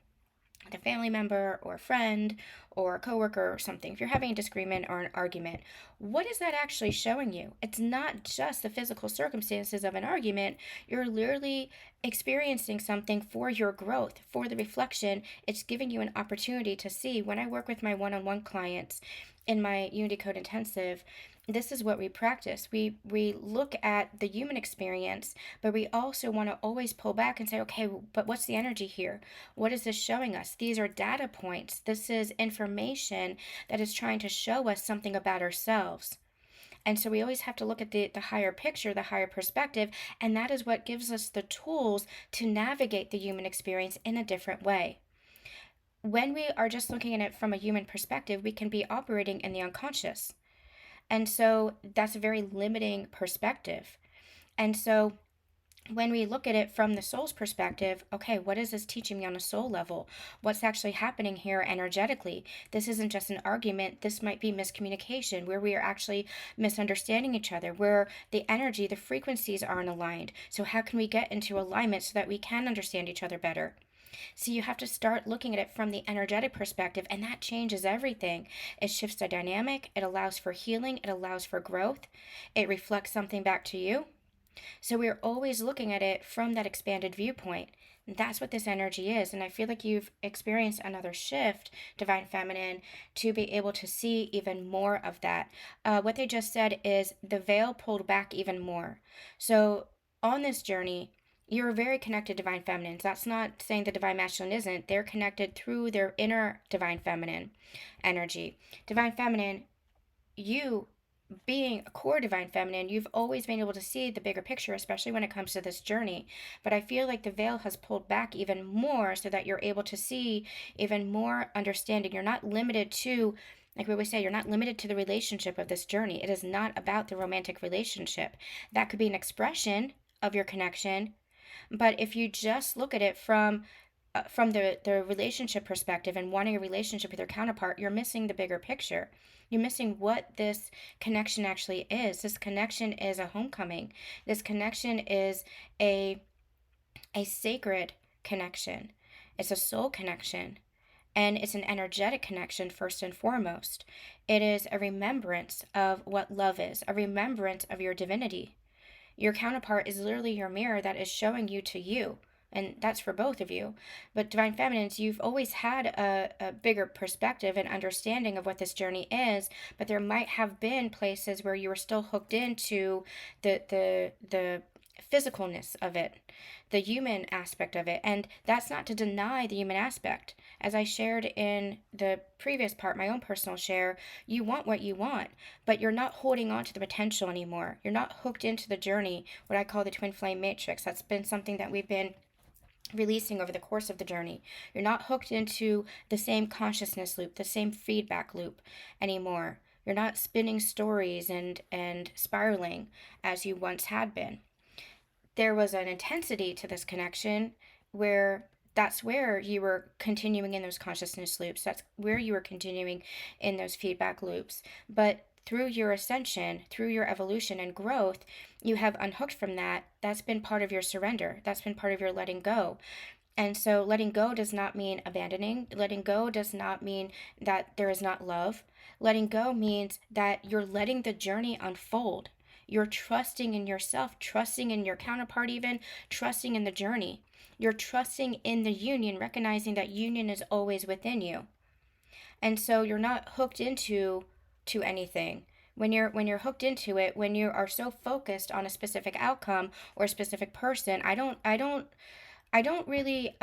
with a family member or a friend or a coworker or something, if you're having a disagreement or an argument, what is that actually showing you? It's not just the physical circumstances of an argument. You're literally experiencing something for your growth, for the reflection. It's giving you an opportunity to see. When I work with my one-on-one clients in my Unity Code Intensive, this is what we practice. We look at the human experience, but we also want to always pull back and say, okay, but what's the energy here? What is this showing us? These are data points. This is information that is trying to show us something about ourselves. And so we always have to look at the higher picture, the higher perspective, and that is what gives us the tools to navigate the human experience in a different way. When we are just looking at it from a human perspective, we can be operating in the unconscious. And so that's a very limiting perspective. And so when we look at it from the soul's perspective, okay, what is this teaching me on a soul level? What's actually happening here energetically? This isn't just an argument. This might be miscommunication where we are actually misunderstanding each other, where the energy, the frequencies aren't aligned. So how can we get into alignment so that we can understand each other better? So you have to start looking at it from the energetic perspective, and that changes everything. It shifts the dynamic, it allows for healing, it allows for growth, it reflects something back to you. So we're always looking at it from that expanded viewpoint. That's what this energy is. And I feel like you've experienced another shift, Divine Feminine, to be able to see even more of that. What they just said is the veil pulled back even more. So on this journey, you're very connected to Divine Feminines. That's not saying the Divine Masculine isn't. They're connected through their inner Divine Feminine energy. Divine Feminine, you being a core Divine Feminine, you've always been able to see the bigger picture, especially when it comes to this journey. But I feel like the veil has pulled back even more so that you're able to see even more understanding. You're not limited to, like we always say, you're not limited to the relationship of this journey. It is not about the romantic relationship. That could be an expression of your connection, but if you just look at it from the relationship perspective and wanting a relationship with your counterpart, you're missing the bigger picture. You're missing what this connection actually is. This connection is a homecoming. This connection is a sacred connection. It's a soul connection. And it's an energetic connection first and foremost. It is a remembrance of what love is, a remembrance of your divinity. Your counterpart is literally your mirror that is showing you to you. And that's for both of you. But Divine Feminines, you've always had a bigger perspective and understanding of what this journey is, but there might have been places where you were still hooked into the physicalness of it, the human aspect of it. And that's not to deny the human aspect. As I shared in the previous part, my own personal share, you want what you want, but you're not holding on to the potential anymore. You're not hooked into the journey, what I call the twin flame matrix. That's been something that we've been releasing over the course of the journey. You're not hooked into the same consciousness loop, the same feedback loop anymore. You're not spinning stories and spiraling as you once had been. There was an intensity to this connection where that's where you were continuing in those consciousness loops. That's where you were continuing in those feedback loops. But through your ascension, through your evolution and growth, you have unhooked from that. That's been part of your surrender. That's been part of your letting go. And so letting go does not mean abandoning. Letting go does not mean that there is not love. Letting go means that you're letting the journey unfold. You're trusting in yourself, trusting in your counterpart, even trusting in the journey. You're trusting in the union, recognizing that union is always within you. And so you're not hooked into anything. When you're hooked into it, when you are so focused on a specific outcome or a specific person, I don't really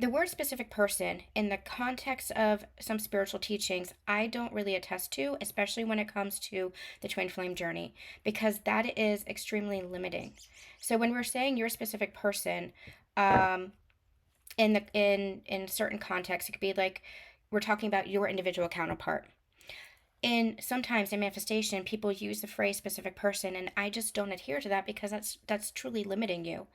the word specific person in the context of some spiritual teachings, I don't really attest to, especially when it comes to the twin flame journey, because that is extremely limiting. So when we're saying you're a specific person, in certain contexts, it could be like we're talking about your individual counterpart. Sometimes in manifestation, people use the phrase specific person, and I just don't adhere to that because that's truly limiting you.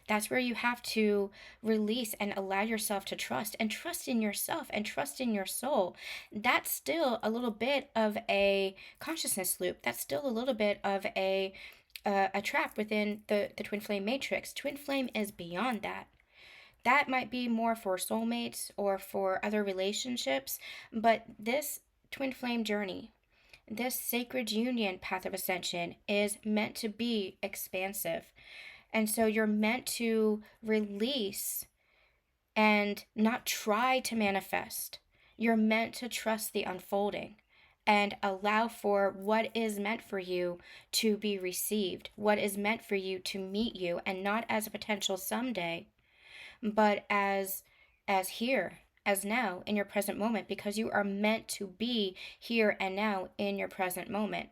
That's where you have to release and allow yourself to trust, and trust in yourself and trust in your soul. That's still a little bit of a consciousness loop. That's still a little bit of a trap within the twin flame matrix. Twin flame is beyond that. That might be more for soulmates or for other relationships, but this twin flame journey, this sacred union path of ascension, is meant to be expansive. And so you're meant to release and not try to manifest. You're meant to trust the unfolding and allow for what is meant for you to be received, what is meant for you to meet you, and not as a potential someday, but as here, as now, in your present moment, because you are meant to be here and now in your present moment.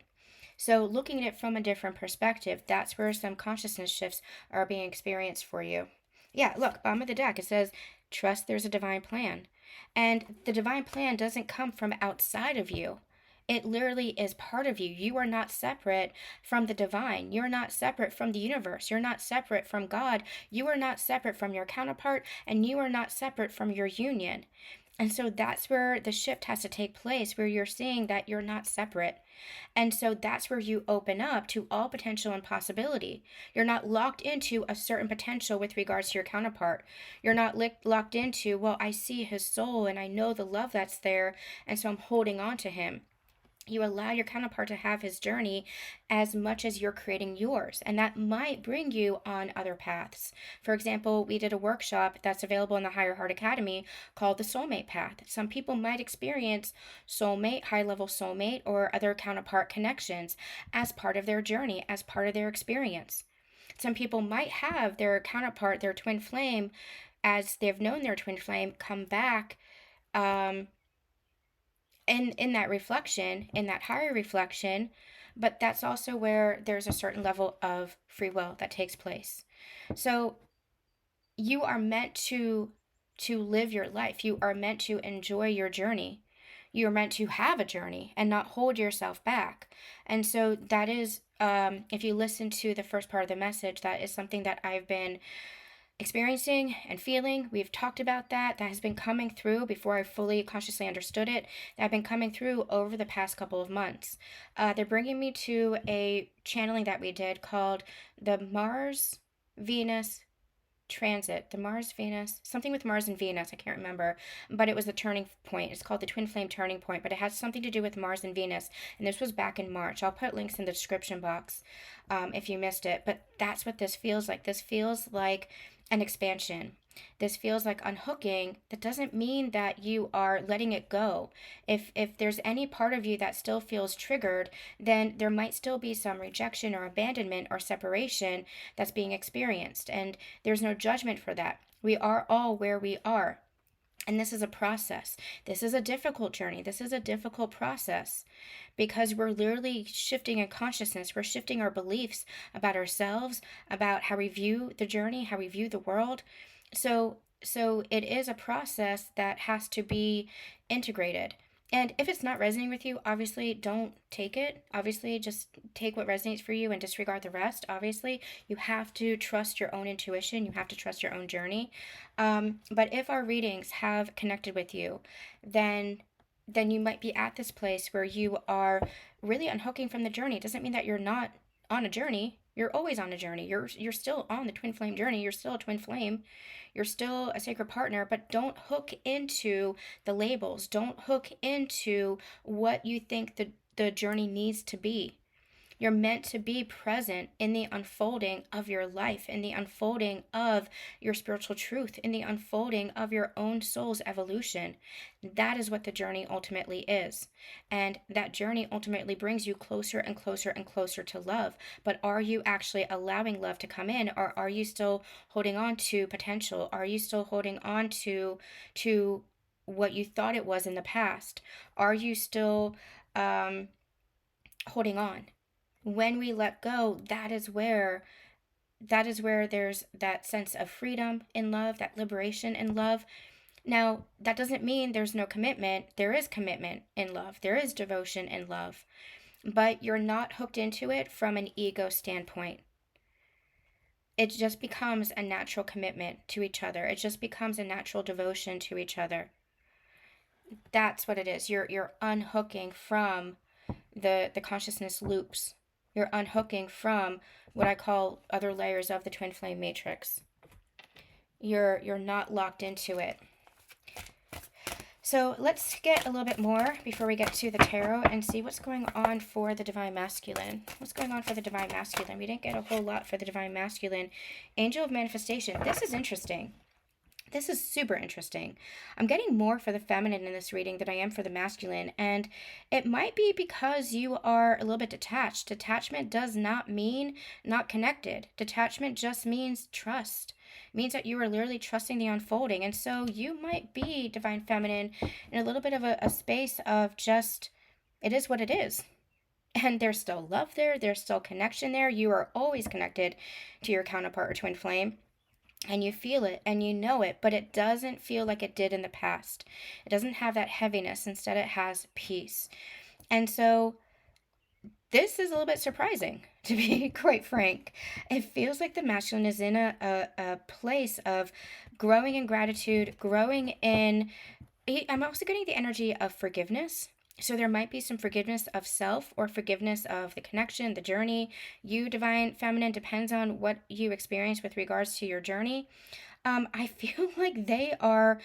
So looking at it from a different perspective, that's where some consciousness shifts are being experienced for you. Yeah, look, bottom of the deck, it says, trust there's a divine plan. And the divine plan doesn't come from outside of you. It literally is part of you. You are not separate from the divine. You're not separate from the universe. You're not separate from God. You are not separate from your counterpart, and you are not separate from your union. And so that's where the shift has to take place, where you're seeing that you're not separate. And so that's where you open up to all potential and possibility. You're not locked into a certain potential with regards to your counterpart. You're not locked into, well, I see his soul and I know the love that's there, and so I'm holding on to him. You allow your counterpart to have his journey as much as you're creating yours. And that might bring you on other paths. For example, we did a workshop that's available in the Higher Heart Academy called the Soulmate Path. Some people might experience soulmate, high level soulmate, or other counterpart connections as part of their journey, as part of their experience. Some people might have their counterpart, their twin flame, as they've known their twin flame, come back in that reflection, in that higher reflection, but that's also where there's a certain level of free will that takes place. So you are meant to live your life. You are meant to enjoy your journey. You are meant to have a journey and not hold yourself back. And so that is, if you listen to the first part of the message, that is something that I've been experiencing and feeling. We've talked about that. That has been coming through before I fully consciously understood it. That have been coming through over the past couple of months. They're bringing me to a channeling that we did called the Mars Venus transit, the Mars Venus, something with Mars and Venus, I can't remember, but it was the turning point. It's called the twin flame turning point, but it has something to do with Mars and Venus, and this was back in March. I'll put links in the description box if you missed it, but that's what this feels like. This feels like an expansion. This feels like unhooking. That doesn't mean that you are letting it go. If there's any part of you that still feels triggered, then there might still be some rejection or abandonment or separation that's being experienced. And there's no judgment for that. We are all where we are. And this is a process. This is a difficult journey. This is a difficult process because we're literally shifting in consciousness. We're shifting our beliefs about ourselves, about how we view the journey, how we view the world. So it is a process that has to be integrated. And if it's not resonating with you, obviously don't take it. Obviously, just take what resonates for you and disregard the rest. Obviously, you have to trust your own intuition. You have to trust your own journey. But if our readings have connected with you, then you might be at this place where you are really unhooking from the journey. It doesn't mean that you're not on a journey. You're always on a journey. You're still on the twin flame journey. You're still a twin flame. You're still a sacred partner, but don't hook into the labels. Don't hook into what you think the journey needs to be. You're meant to be present in the unfolding of your life, in the unfolding of your spiritual truth, in the unfolding of your own soul's evolution. That is what the journey ultimately is. And that journey ultimately brings you closer and closer and closer to love. But are you actually allowing love to come in, or are you still holding on to potential? Are you still holding on to what you thought it was in the past? Are you still holding on? When we let go, that is where there's that sense of freedom in love, that liberation in love. Now, that doesn't mean there's no commitment. There is commitment in love. There is devotion in love. But you're not hooked into it from an ego standpoint. It just becomes a natural commitment to each other. It just becomes a natural devotion to each other. That's what it is. You're unhooking from the consciousness loops. You're unhooking from what I call other layers of the twin flame matrix. You're not locked into it. So let's get a little bit more before we get to the tarot and see what's going on for the divine masculine. What's going on for the divine masculine? We didn't get a whole lot for the divine masculine. Angel of manifestation. This is interesting. This is super interesting. I'm getting more for the feminine in this reading than I am for the masculine, and it might be because you are a little bit detached. Detachment does not mean not connected. Detachment just means trust. It means that you are literally trusting the unfolding, and so you might be divine feminine in a little bit of a space of just, it is what it is. And there's still love there. There's still connection there. You are always connected to your counterpart or twin flame. And you feel it and you know it, but it doesn't feel like it did in the past. It doesn't have that heaviness. Instead, it has peace. And so this is a little bit surprising, to be quite frank. It feels like the masculine is in a place of growing in gratitude, growing in... I'm also getting the energy of forgiveness. So there might be some forgiveness of self or forgiveness of the connection, the journey. You, divine feminine, depends on what you experience with regards to your journey. I feel like they are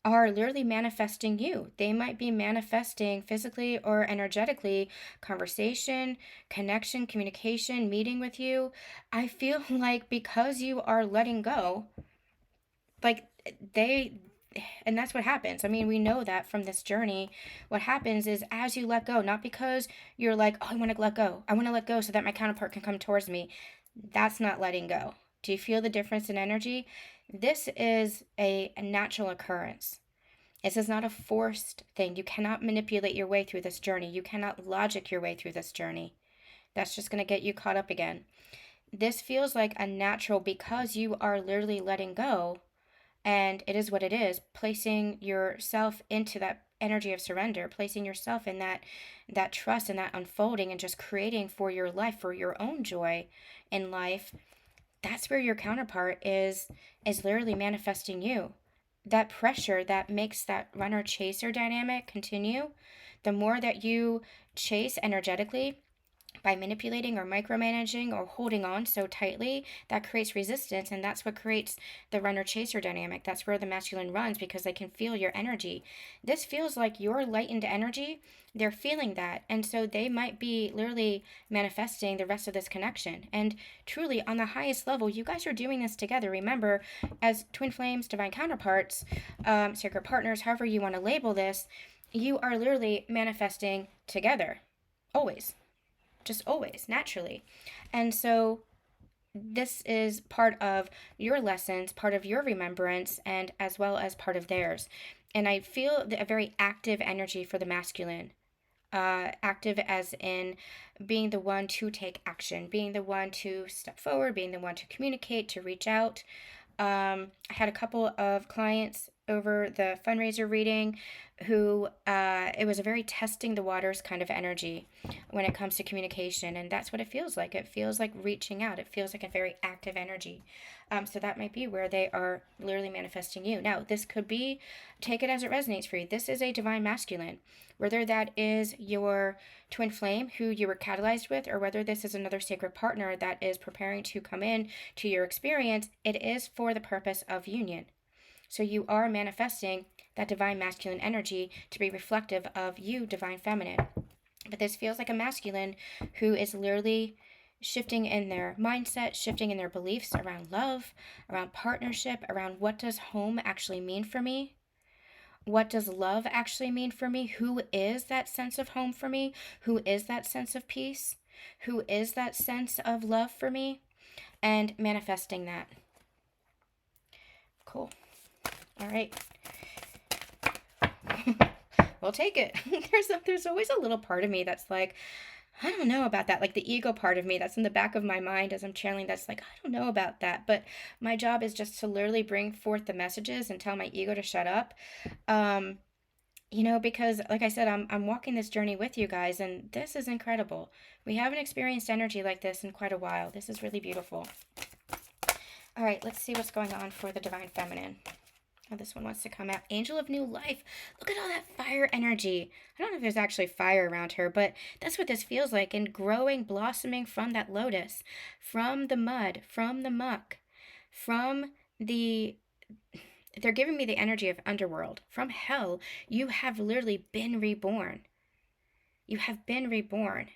literally manifesting you. They might be manifesting physically or energetically conversation, connection, communication, meeting with you. I feel like because you are letting go, like they... And that's what happens. I mean, we know that from this journey. What happens is as you let go, not because you're like, oh, I want to let go. I want to let go so that my counterpart can come towards me. That's not letting go. Do you feel the difference in energy? This is a natural occurrence. This is not a forced thing. You cannot manipulate your way through this journey. You cannot logic your way through this journey. That's just going to get you caught up again. This feels like a natural because you are literally letting go. And it is what it is, placing yourself into that energy of surrender, placing yourself in that trust and that unfolding and just creating for your life, for your own joy in life. That's where your counterpart is literally manifesting you. That pressure that makes that runner-chaser dynamic continue, the more that you chase energetically, by manipulating or micromanaging or holding on so tightly, that creates resistance, and that's what creates the runner-chaser dynamic. That's where the masculine runs, because they can feel your energy. This feels like your lightened energy. They're feeling that, and so they might be literally manifesting the rest of this connection. And truly, on the highest level, you guys are doing this together. Remember, as twin flames, divine counterparts, sacred partners, however you want to label this, you are literally manifesting together. Always. Just always, naturally. And so this is part of your lessons, part of your remembrance, and as well as part of theirs. And I feel a very active energy for the masculine. Active as in being the one to take action, being the one to step forward, being the one to communicate, to reach out. I had a couple of clients over the fundraiser reading who it was a very testing the waters kind of energy when it comes to communication, and that's what it feels like. It feels like reaching out. It feels like a very active energy. So that might be where they are literally manifesting you. Now, this could be, take it as it resonates for you. This is a divine masculine, whether that is your twin flame who you were catalyzed with, or whether this is another sacred partner that is preparing to come in to your experience. It is for the purpose of union. So you are manifesting that divine masculine energy to be reflective of you, divine feminine. But this feels like a masculine who is literally shifting in their mindset, shifting in their beliefs around love, around partnership, around what does home actually mean for me? What does love actually mean for me? Who is that sense of home for me? Who is that sense of peace? Who is that sense of love for me? And manifesting that. Cool. All right. We'll take it. There's always a little part of me that's like, I don't know about that. Like the ego part of me that's in the back of my mind as I'm channeling, that's like, I don't know about that. But my job is just to literally bring forth the messages and tell my ego to shut up. Because like I said, I'm walking this journey with you guys, and this is incredible. We haven't experienced energy like this in quite a while. This is really beautiful. All right, let's see what's going on for the divine feminine. Oh, this one wants to come out. Angel of New Life. Look at all that fire energy. I don't know if there's actually fire around her, but that's what this feels like. And growing, blossoming from that lotus, from the mud, from the muck, from the... They're giving me the energy of underworld. From hell, you have literally been reborn. You have been reborn.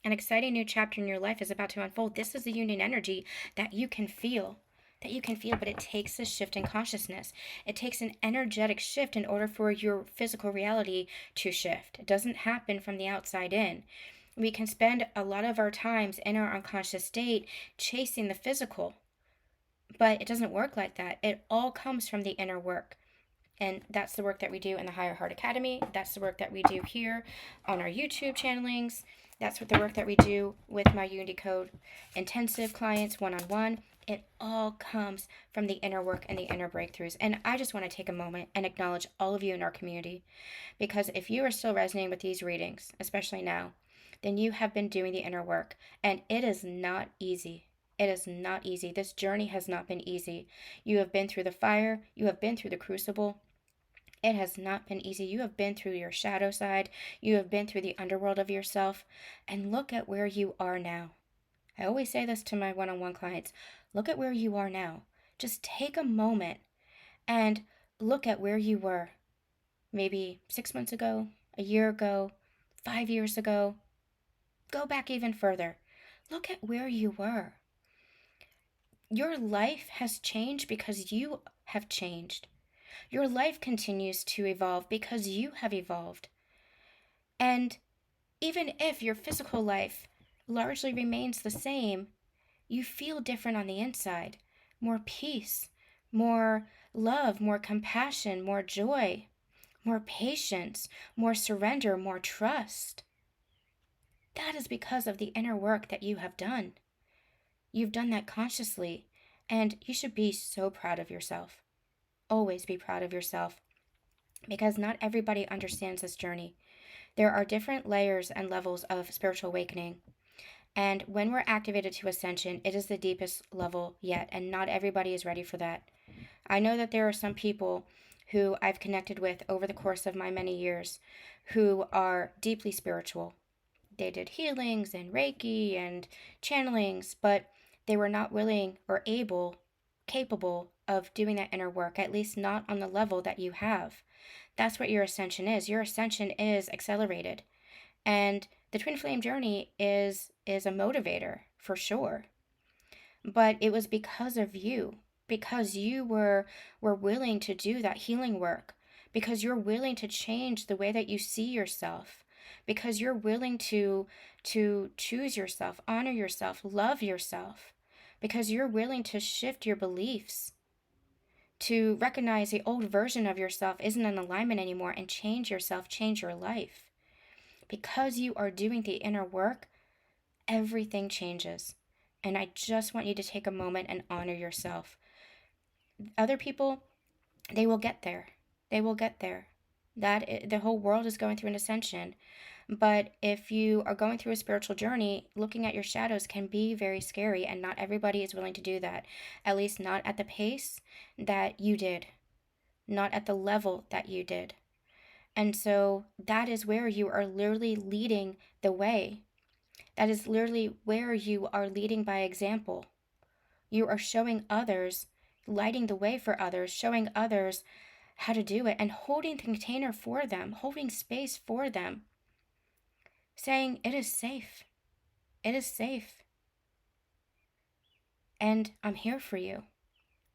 An exciting new chapter in your life is about to unfold. This is the union energy that you can feel. But it takes a shift in consciousness. It takes an energetic shift in order for your physical reality to shift. It doesn't happen from the outside in. We can spend a lot of our times in our unconscious state chasing the physical, but it doesn't work like that. It all comes from the inner work. And that's the work that we do in the Higher Heart Academy. That's the work that we do here on our YouTube channelings. That's what the work that we do with my Unity Code intensive clients one-on-one. It all comes from the inner work and the inner breakthroughs. And I just want to take a moment and acknowledge all of you in our community. Because if you are still resonating with these readings, especially now, then you have been doing the inner work. And it is not easy. It is not easy. This journey has not been easy. You have been through the fire. You have been through the crucible. It has not been easy. You have been through your shadow side. You have been through the underworld of yourself. And look at where you are now. I always say this to my one-on-one clients. Look at where you are now. Just take a moment and look at where you were. Maybe 6 months ago, a year ago, 5 years ago. Go back even further. Look at where you were. Your life has changed because you have changed. Your life continues to evolve because you have evolved. And even if your physical life largely remains the same, you feel different on the inside. More peace, more love, more compassion, more joy, more patience, more surrender, more trust. That is because of the inner work that you have done. You've done that consciously, and you should be so proud of yourself. Always be proud of yourself, because not everybody understands this journey. There are different layers and levels of spiritual awakening. And when we're activated to ascension, it is the deepest level yet, and not everybody is ready for that. I know that there are some people who I've connected with over the course of my many years who are deeply spiritual, They did healings and Reiki and channelings, but they were not willing or capable of doing that inner work, at least not on the level that you have. That's what your ascension is. Your ascension is accelerated. And the twin flame journey is a motivator for sure. But it was because of you, because you were willing to do that healing work, because you're willing to change the way that you see yourself, because you're willing to choose yourself, honor yourself, love yourself, because you're willing to shift your beliefs, to recognize the old version of yourself isn't in alignment anymore, and change yourself, change your life. Because you are doing the inner work, everything changes. And I just want you to take a moment and honor yourself. Other people, they will get there. They will get there. The whole world is going through an ascension. But if you are going through a spiritual journey, looking at your shadows can be very scary, and not everybody is willing to do that. At least not at the pace that you did, not at the level that you did. And so that is where you are literally leading the way. That is literally where you are leading by example. You are showing others, lighting the way for others, showing others how to do it, and holding the container for them, holding space for them, saying it is safe. It is safe. And I'm here for you.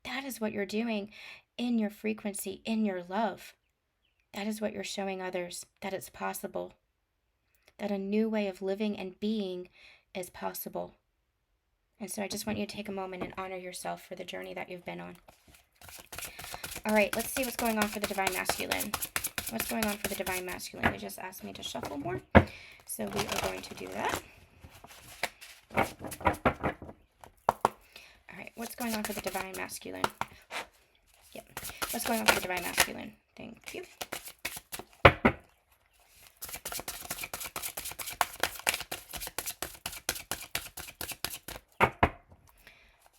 That is what you're doing in your frequency, in your love. That is what you're showing others, that it's possible, that a new way of living and being is possible. And so I just want you to take a moment and honor yourself for the journey that you've been on. All right, let's see what's going on for the Divine Masculine. What's going on for the Divine Masculine? They just asked me to shuffle more, so we are going to do that. All right, what's going on for the Divine Masculine? Yep, what's going on for the Divine Masculine? Thank you.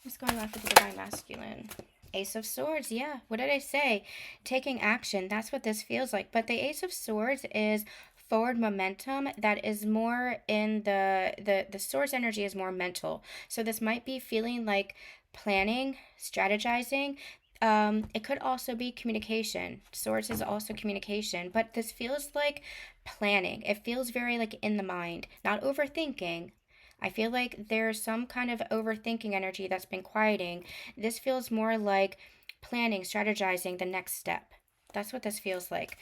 What's going on for the Divine Masculine? Ace of Swords, yeah. What did I say? Taking action. That's what this feels like. But the Ace of Swords is forward momentum that is more in the Swords energy is more mental. So this might be feeling like planning, strategizing. It could also be communication. Swords is also communication, but this feels like planning. It feels very like in the mind, not overthinking. I feel like there's some kind of overthinking energy that's been quieting. This feels more like planning, strategizing the next step. That's what this feels like.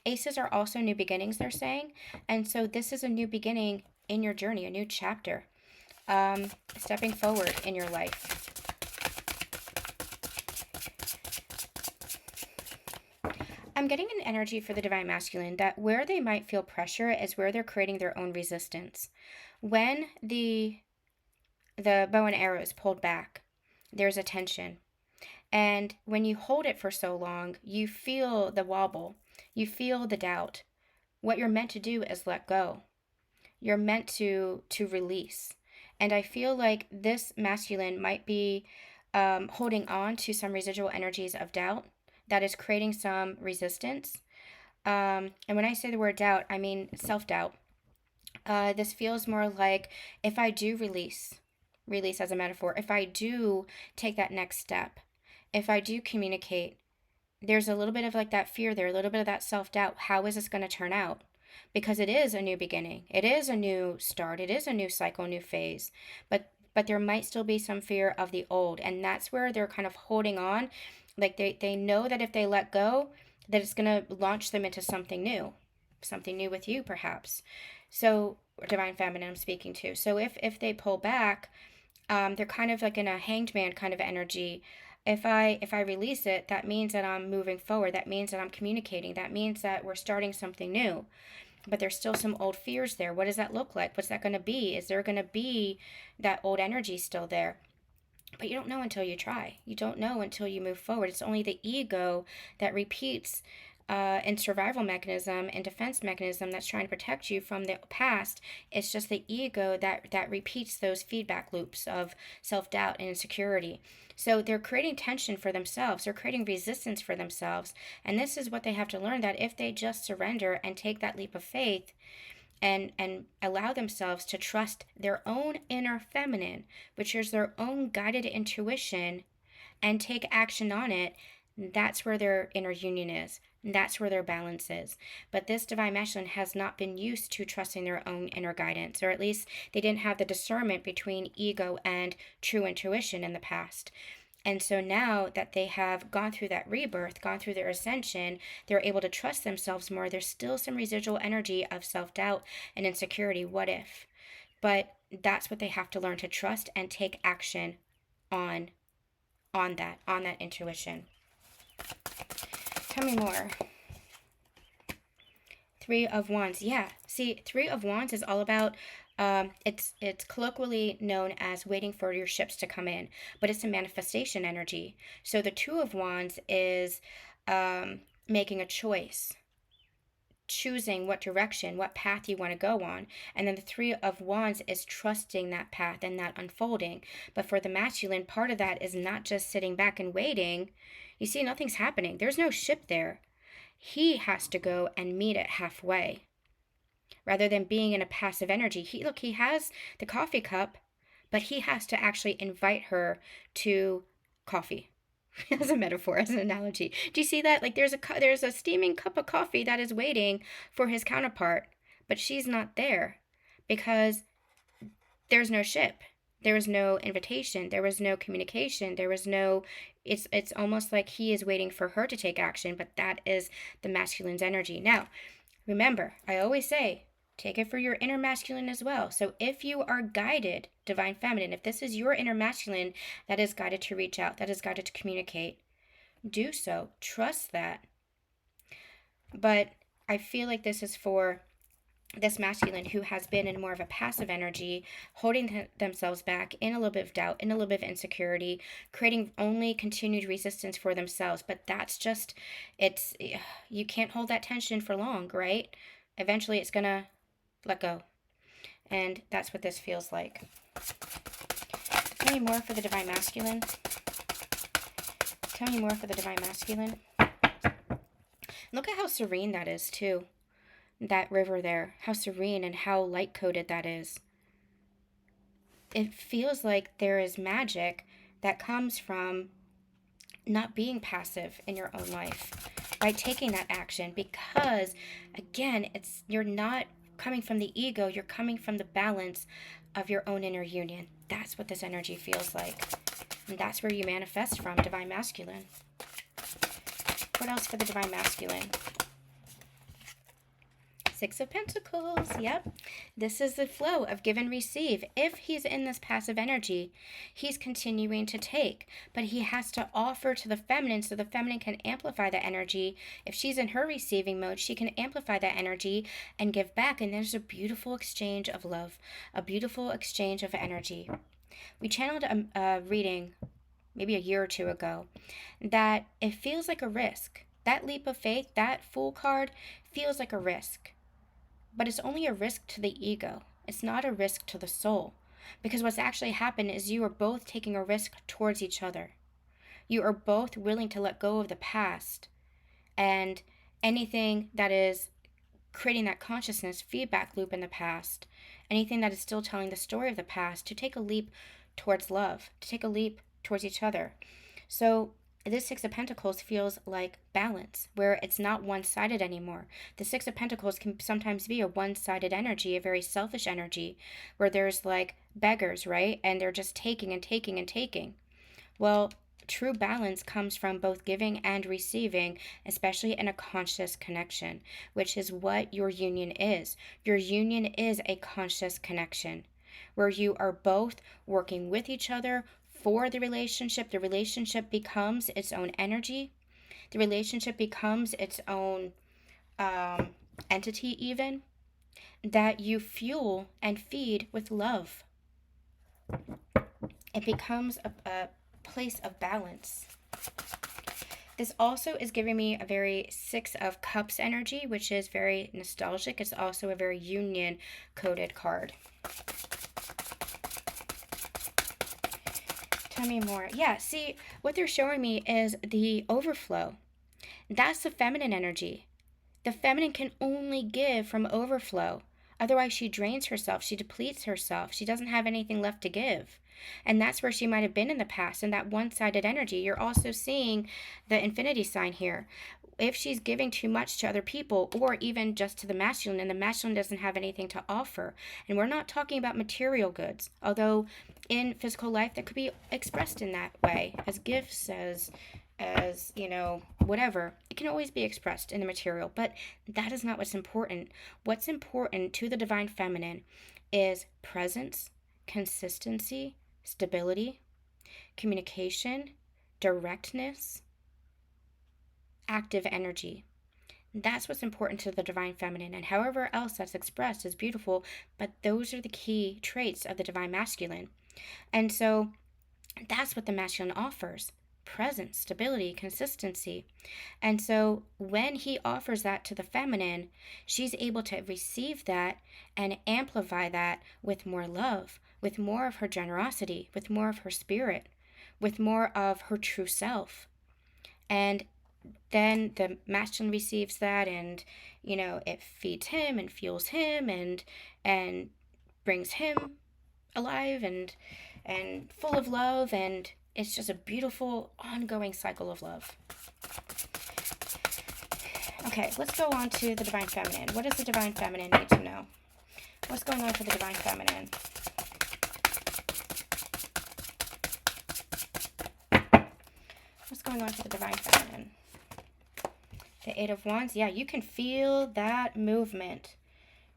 Aces are also new beginnings, they're saying. And so this is a new beginning in your journey, a new chapter. Stepping forward in your life. I'm getting an energy for the Divine Masculine that where they might feel pressure is where they're creating their own resistance. When the bow and arrow is pulled back, there's a tension. And when you hold it for so long, you feel the wobble. You feel the doubt. What you're meant to do is let go. You're meant to release. And I feel like this masculine might be holding on to some residual energies of doubt that is creating some resistance. And when I say the word doubt, I mean self-doubt. This feels more like if I do release as a metaphor, if I do take that next step, if I do communicate, there's a little bit of like that fear there, a little bit of that self-doubt. How is this going to turn out? Because it is a new beginning. It is a new start. It is a new cycle, new phase. But there might still be some fear of the old. And that's where they're kind of holding on. Like they know that if they let go, that it's going to launch them into something new with you perhaps. So Divine Feminine I'm speaking to. So if they pull back, they're kind of like in a hanged man kind of energy. If I release it, that means that I'm moving forward. That means that I'm communicating. That means that we're starting something new. But there's still some old fears there. What does that look like? What's that going to be? Is there going to be that old energy still there? But you don't know until you try. You don't know until you move forward. It's only the ego that repeats and survival mechanism and defense mechanism that's trying to protect you from the past. It's just the ego that repeats those feedback loops of self-doubt and insecurity. So they're creating tension for themselves. They're creating resistance for themselves. And this is what they have to learn, that if they just surrender and take that leap of faith, and allow themselves to trust their own inner feminine, which is their own guided intuition, and take action on it, that's where their inner union is. That's where their balance is. But this divine masculine has not been used to trusting their own inner guidance, or at least they didn't have the discernment between ego and true intuition in the past. And so now that they have gone through that rebirth, gone through their ascension, they're able to trust themselves more. There's still some residual energy of self-doubt and insecurity. What if? But that's what they have to learn to trust and take action on that intuition. Tell me more. Three of Wands. Yeah. See, Three of Wands is all about, it's colloquially known as waiting for your ships to come in, but it's a manifestation energy. So the Two of Wands is making a choice, choosing what direction, what path you want to go on. And then the Three of Wands is trusting that path and that unfolding. But for the masculine, part of that is not just sitting back and waiting. You see, nothing's happening. There's no ship there. He has to go and meet it halfway. Rather than being in a passive energy. He has the coffee cup, but he has to actually invite her to coffee. As a metaphor, as an analogy. Do you see that? Like there's a steaming cup of coffee that is waiting for his counterpart, but she's not there because there's no ship. There was no invitation. There was no communication. There was no, it's almost like he is waiting for her to take action, but that is the masculine's energy. Now, remember, I always say, take it for your inner masculine as well. So if you are guided, divine feminine, if this is your inner masculine that is guided to reach out, that is guided to communicate, do so. Trust that. But I feel like this is for this masculine who has been in more of a passive energy, holding themselves back in a little bit of doubt, in a little bit of insecurity, creating only continued resistance for themselves. But that's just, you can't hold that tension for long, right? Eventually it's gonna let go. And that's what this feels like. Tell me more for the divine masculine. Tell me more for the divine masculine. Look at how serene that is too. That river there, how serene and how light-coated that is. It feels like there is magic that comes from not being passive in your own life, by taking that action, because again, you're not coming from the ego, you're coming from the balance of your own inner union. That's what this energy feels like. And that's where you manifest from, divine masculine. What else for the divine masculine? Six of Pentacles. Yep. This is the flow of give and receive. If he's in this passive energy, he's continuing to take, but he has to offer to the feminine so the feminine can amplify that energy. If she's in her receiving mode, she can amplify that energy and give back. And there's a beautiful exchange of love, a beautiful exchange of energy. We channeled a reading maybe a year or two ago that it feels like a risk. That leap of faith, that Fool card feels like a risk. But it's only a risk to the ego. It's not a risk to the soul. Because what's actually happened is you are both taking a risk towards each other. You are both willing to let go of the past and anything that is creating that consciousness feedback loop in the past, anything that is still telling the story of the past, to take a leap towards love, to take a leap towards each other. So this Six of Pentacles feels like balance, where it's not one-sided anymore. The Six of Pentacles can sometimes be a one-sided energy, a very selfish energy, where there's like beggars, right? And they're just taking and taking and taking. Well, true balance comes from both giving and receiving, especially in a conscious connection, which is what your union is. Your union is a conscious connection, where you are both working with each other, for the relationship becomes its own energy. The relationship becomes its own entity even, that you fuel and feed with love. It becomes a place of balance. This also is giving me a very Six of Cups energy, which is very nostalgic. It's also a very union-coded card. Tell me more. Yeah, see, what they're showing me is the overflow. That's the feminine energy. The feminine can only give from overflow, Otherwise, she drains herself. She depletes herself. She doesn't have anything left to give. And that's where she might have been in the past, in that one-sided energy. You're also seeing the infinity sign here. If she's giving too much to other people, or even just to the masculine, and the masculine doesn't have anything to offer, and we're not talking about material goods, although in physical life that could be expressed in that way, as gifts, as whatever, it can always be expressed in the material, but that is not what's important. What's important to the divine feminine is presence, consistency, stability, communication, directness, active energy. That's what's important to the divine feminine, and however else that's expressed is beautiful, but those are the key traits of the divine masculine. And so that's what the masculine offers: presence, stability, consistency. And so when he offers that to the feminine, she's able to receive that and amplify that with more love, with more of her generosity, with more of her spirit, with more of her true self. And then the masculine receives that, and it feeds him and fuels him and brings him alive and full of love, and it's just a beautiful ongoing cycle of love. Okay, let's go on to the divine feminine. What does the divine feminine need to know? What's going on for the divine feminine? What's going on for the divine feminine? The Eight of Wands. Yeah, you can feel that movement.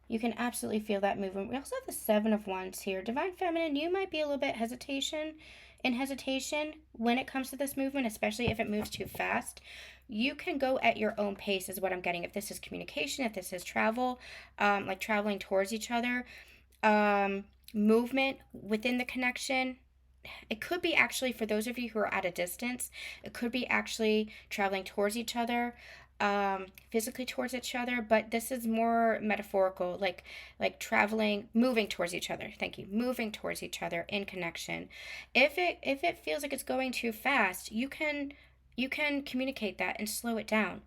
You can absolutely feel that movement. We also have the Seven of Wands here. Divine feminine, you might be a little bit hesitation when it comes to this movement, especially if it moves too fast. You can go at your own pace is what I'm getting. If this is communication, if this is travel, like traveling towards each other, movement within the connection. It could be actually, for those of you who are at a distance, it could be actually traveling towards each other, physically towards each other, but this is more metaphorical, like traveling, moving towards each other. Thank you. Moving towards each other in connection. If it feels like it's going too fast, you can communicate that and slow it down.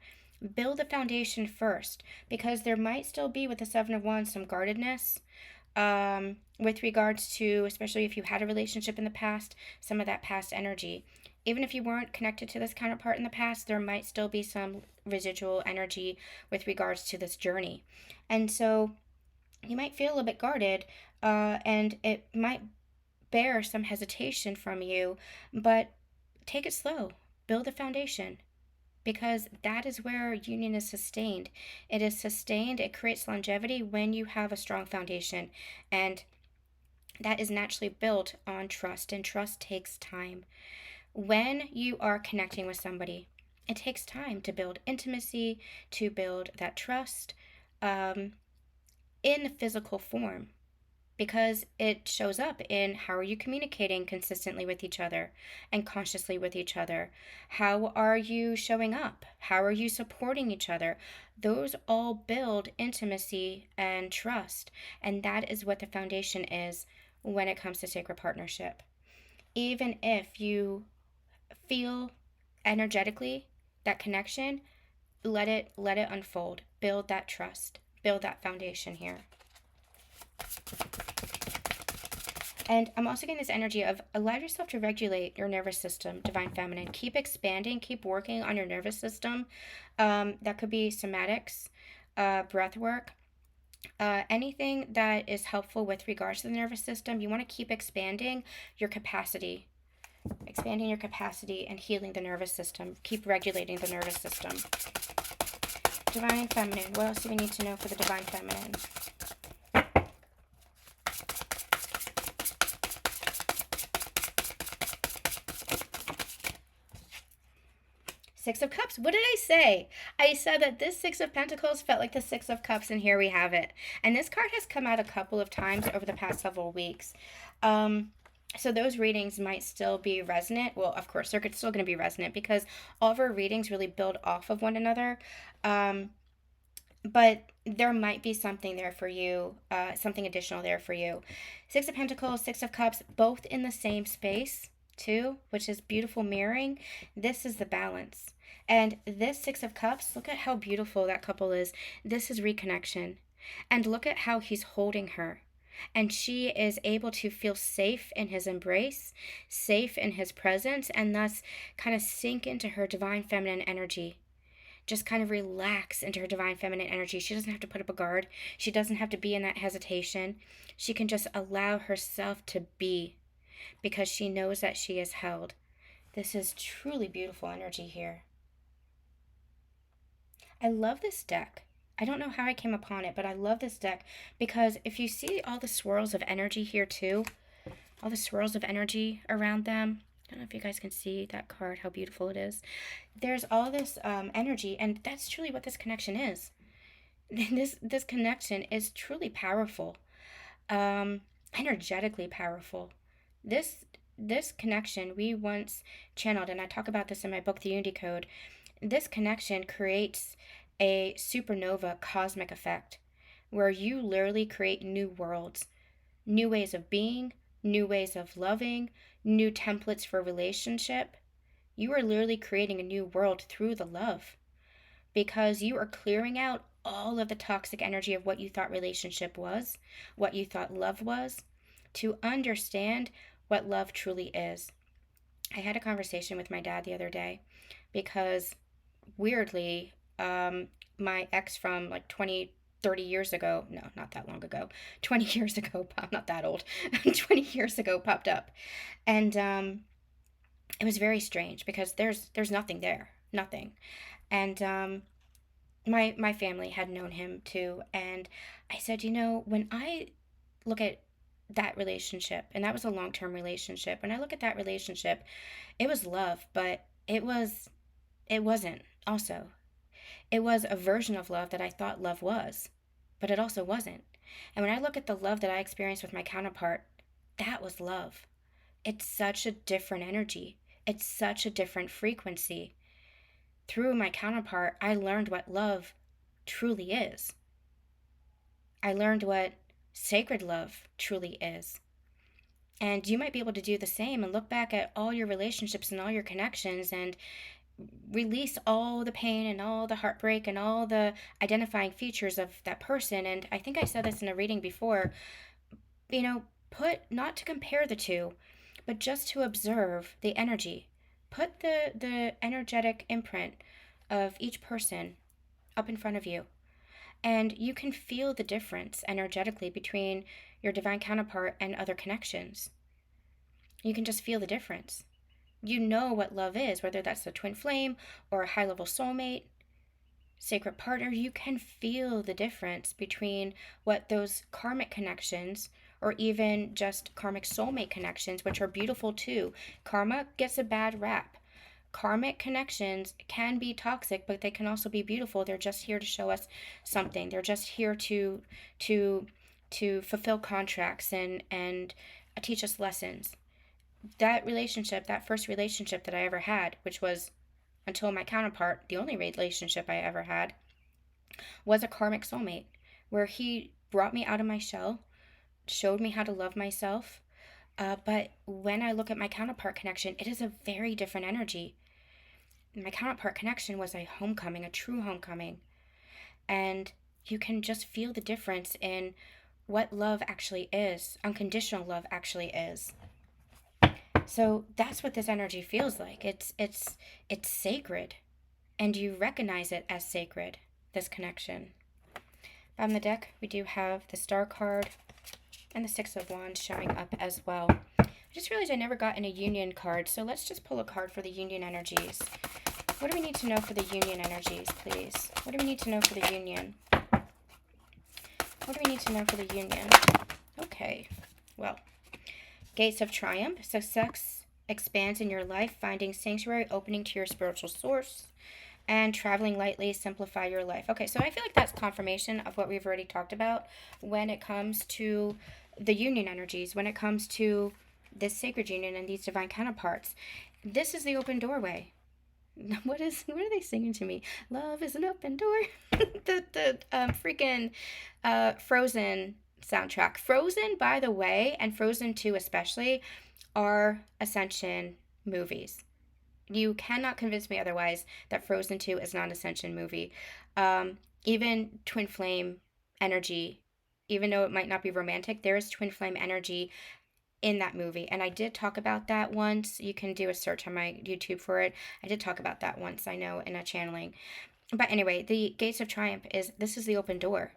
Build a foundation first, because there might still be, with the Seven of Wands, some guardedness, with regards to, especially if you had a relationship in the past, some of that past energy. Even if you weren't connected to this counterpart in the past, there might still be some residual energy with regards to this journey. And so you might feel a little bit guarded, and it might bear some hesitation from you, but take it slow. Build a foundation, because that is where union is sustained. It is sustained, it creates longevity when you have a strong foundation, and that is naturally built on trust, and trust takes time. When you are connecting with somebody, it takes time to build intimacy, to build that trust in the physical form, because it shows up in how are you communicating consistently with each other and consciously with each other. How are you showing up? How are you supporting each other? Those all build intimacy and trust, and that is what the foundation is when it comes to sacred partnership. Even if you feel energetically that connection, let it unfold. Build that trust. Build that foundation here. And I'm also getting this energy of allow yourself to regulate your nervous system, divine feminine. Keep expanding, keep working on your nervous system. That could be somatics, breath work, anything that is helpful with regards to the nervous system. You want to keep expanding your capacity. Expanding your capacity and healing the nervous system. Keep regulating the nervous system. Divine feminine. What else do we need to know for the divine feminine? Six of Cups. What did I say? I said that this Six of Pentacles felt like the Six of Cups, and here we have it. And this card has come out a couple of times over the past several weeks. So those readings might still be resonant. Well, of course, they're still going to be resonant because all of our readings really build off of one another. But there might be something there for you, something additional there for you. Six of Pentacles, Six of Cups, both in the same space too, which is beautiful mirroring. This is the balance. And this Six of Cups, look at how beautiful that couple is. This is reconnection. And look at how he's holding her. And she is able to feel safe in his embrace, safe in his presence, and thus kind of sink into her divine feminine energy. Just kind of relax into her divine feminine energy. She doesn't have to put up a guard. She doesn't have to be in that hesitation. She can just allow herself to be because she knows that she is held. This is truly beautiful energy here. I love this deck. I don't know how I came upon it, but I love this deck because if you see all the swirls of energy here too, all the swirls of energy around them, I don't know if you guys can see that card, how beautiful it is. There's all this energy, and that's truly what this connection is. This connection is truly powerful, energetically powerful. This connection we once channeled, and I talk about this in my book, The Unity Code. This connection creates a supernova cosmic effect where you literally create new worlds, new ways of being, new ways of loving, new templates for relationship. You are literally creating a new world through the love because you are clearing out all of the toxic energy of what you thought relationship was, what you thought love was, to understand what love truly is. I had a conversation with my dad the other day because weirdly, my ex from like 20, 30 years ago, no, not that long ago, 20 years ago, I'm not that old, 20 years ago popped up. And it was very strange because there's nothing there, nothing. And my family had known him too. And I said, when I look at that relationship, and that was a long-term relationship, when I look at that relationship, it was love, but it wasn't also. It was a version of love that I thought love was, but it also wasn't. And when I look at the love that I experienced with my counterpart, that was love. It's such a different energy. It's such a different frequency. Through my counterpart, I learned what love truly is. I learned what sacred love truly is. And you might be able to do the same and look back at all your relationships and all your connections and release all the pain and all the heartbreak and all the identifying features of that person. And I think I said this in a reading before, not to compare the two, but just to observe the energy. Put the energetic imprint of each person up in front of you. And you can feel the difference energetically between your divine counterpart and other connections. You can just feel the difference. You know what love is, whether that's a twin flame or a high-level soulmate, sacred partner. You can feel the difference between what those karmic connections or even just karmic soulmate connections, which are beautiful too. Karma gets a bad rap. Karmic connections can be toxic, but they can also be beautiful. They're just here to show us something. They're just here to fulfill contracts and teach us lessons. That relationship, that first relationship that I ever had, which was until my counterpart, the only relationship I ever had, was a karmic soulmate where he brought me out of my shell, showed me how to love myself. But when I look at my counterpart connection, it is a very different energy. My counterpart connection was a homecoming, a true homecoming. And you can just feel the difference in what love actually is, unconditional love actually is. So that's what this energy feels like. It's sacred, and you recognize it as sacred, this connection. On the deck, we do have the Star card and the Six of Wands showing up as well. I just realized I never got in a union card, so let's just pull a card for the union energies. What do we need to know for the union energies, please? What do we need to know for the union? What do we need to know for the union? Okay, well, Gates of Triumph. Success expands in your life, finding sanctuary, opening to your spiritual source, and traveling lightly, simplify your life. Okay, so I feel like that's confirmation of what we've already talked about when it comes to the union energies, when it comes to this sacred union and these divine counterparts. This is the open doorway. What are they singing to me? Love is an open door. the freaking Frozen soundtrack. Frozen, by the way, and Frozen 2 especially, are ascension movies. You cannot convince me otherwise that Frozen 2 is not an ascension movie. Even Twin Flame energy. Even though it might not be romantic, there is twin flame energy in that movie. And I did talk about that once. You can do a search on my YouTube for it. I did talk about that once, I know, in a channeling. But anyway, the gates of triumph this is the open door.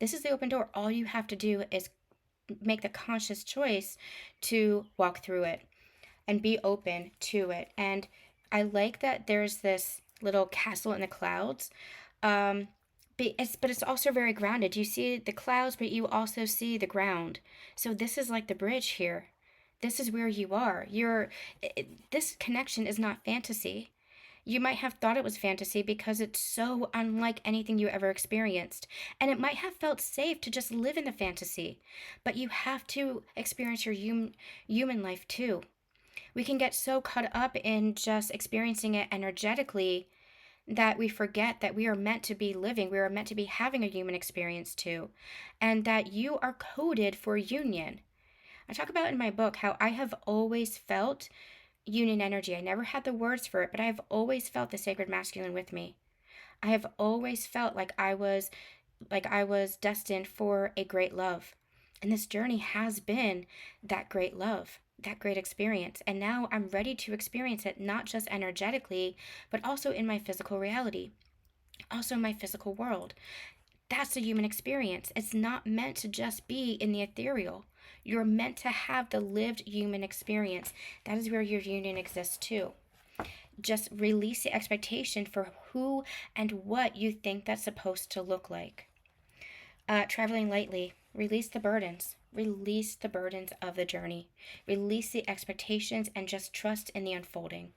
This is the open door. All you have to do is make the conscious choice to walk through it and be open to it. And I like that there's this little castle in the clouds. But it's also very grounded. You see the clouds, but you also see the ground. So this is like the bridge here. This is where you are. This connection is not fantasy. You might have thought it was fantasy because it's so unlike anything you ever experienced. And it might have felt safe to just live in the fantasy. But you have to experience your human life too. We can get so caught up in just experiencing it energetically that we forget that we are meant to be living, we are meant to be having a human experience too, and that you are coded for union. I talk about in my book how I have always felt union energy. I never had the words for it, but I have always felt the sacred masculine with me. I have always felt like I was destined for a great love. And this journey has been that great love, that great experience. And now I'm ready to experience it, not just energetically, but also in my physical reality, also in my physical world. That's a human experience. It's not meant to just be in the ethereal. You're meant to have the lived human experience. That is where your union exists too. Just release the expectation for who and what you think that's supposed to look like. Traveling lightly, release the burdens. Release the burdens of the journey. Release the expectations and just trust in the unfolding.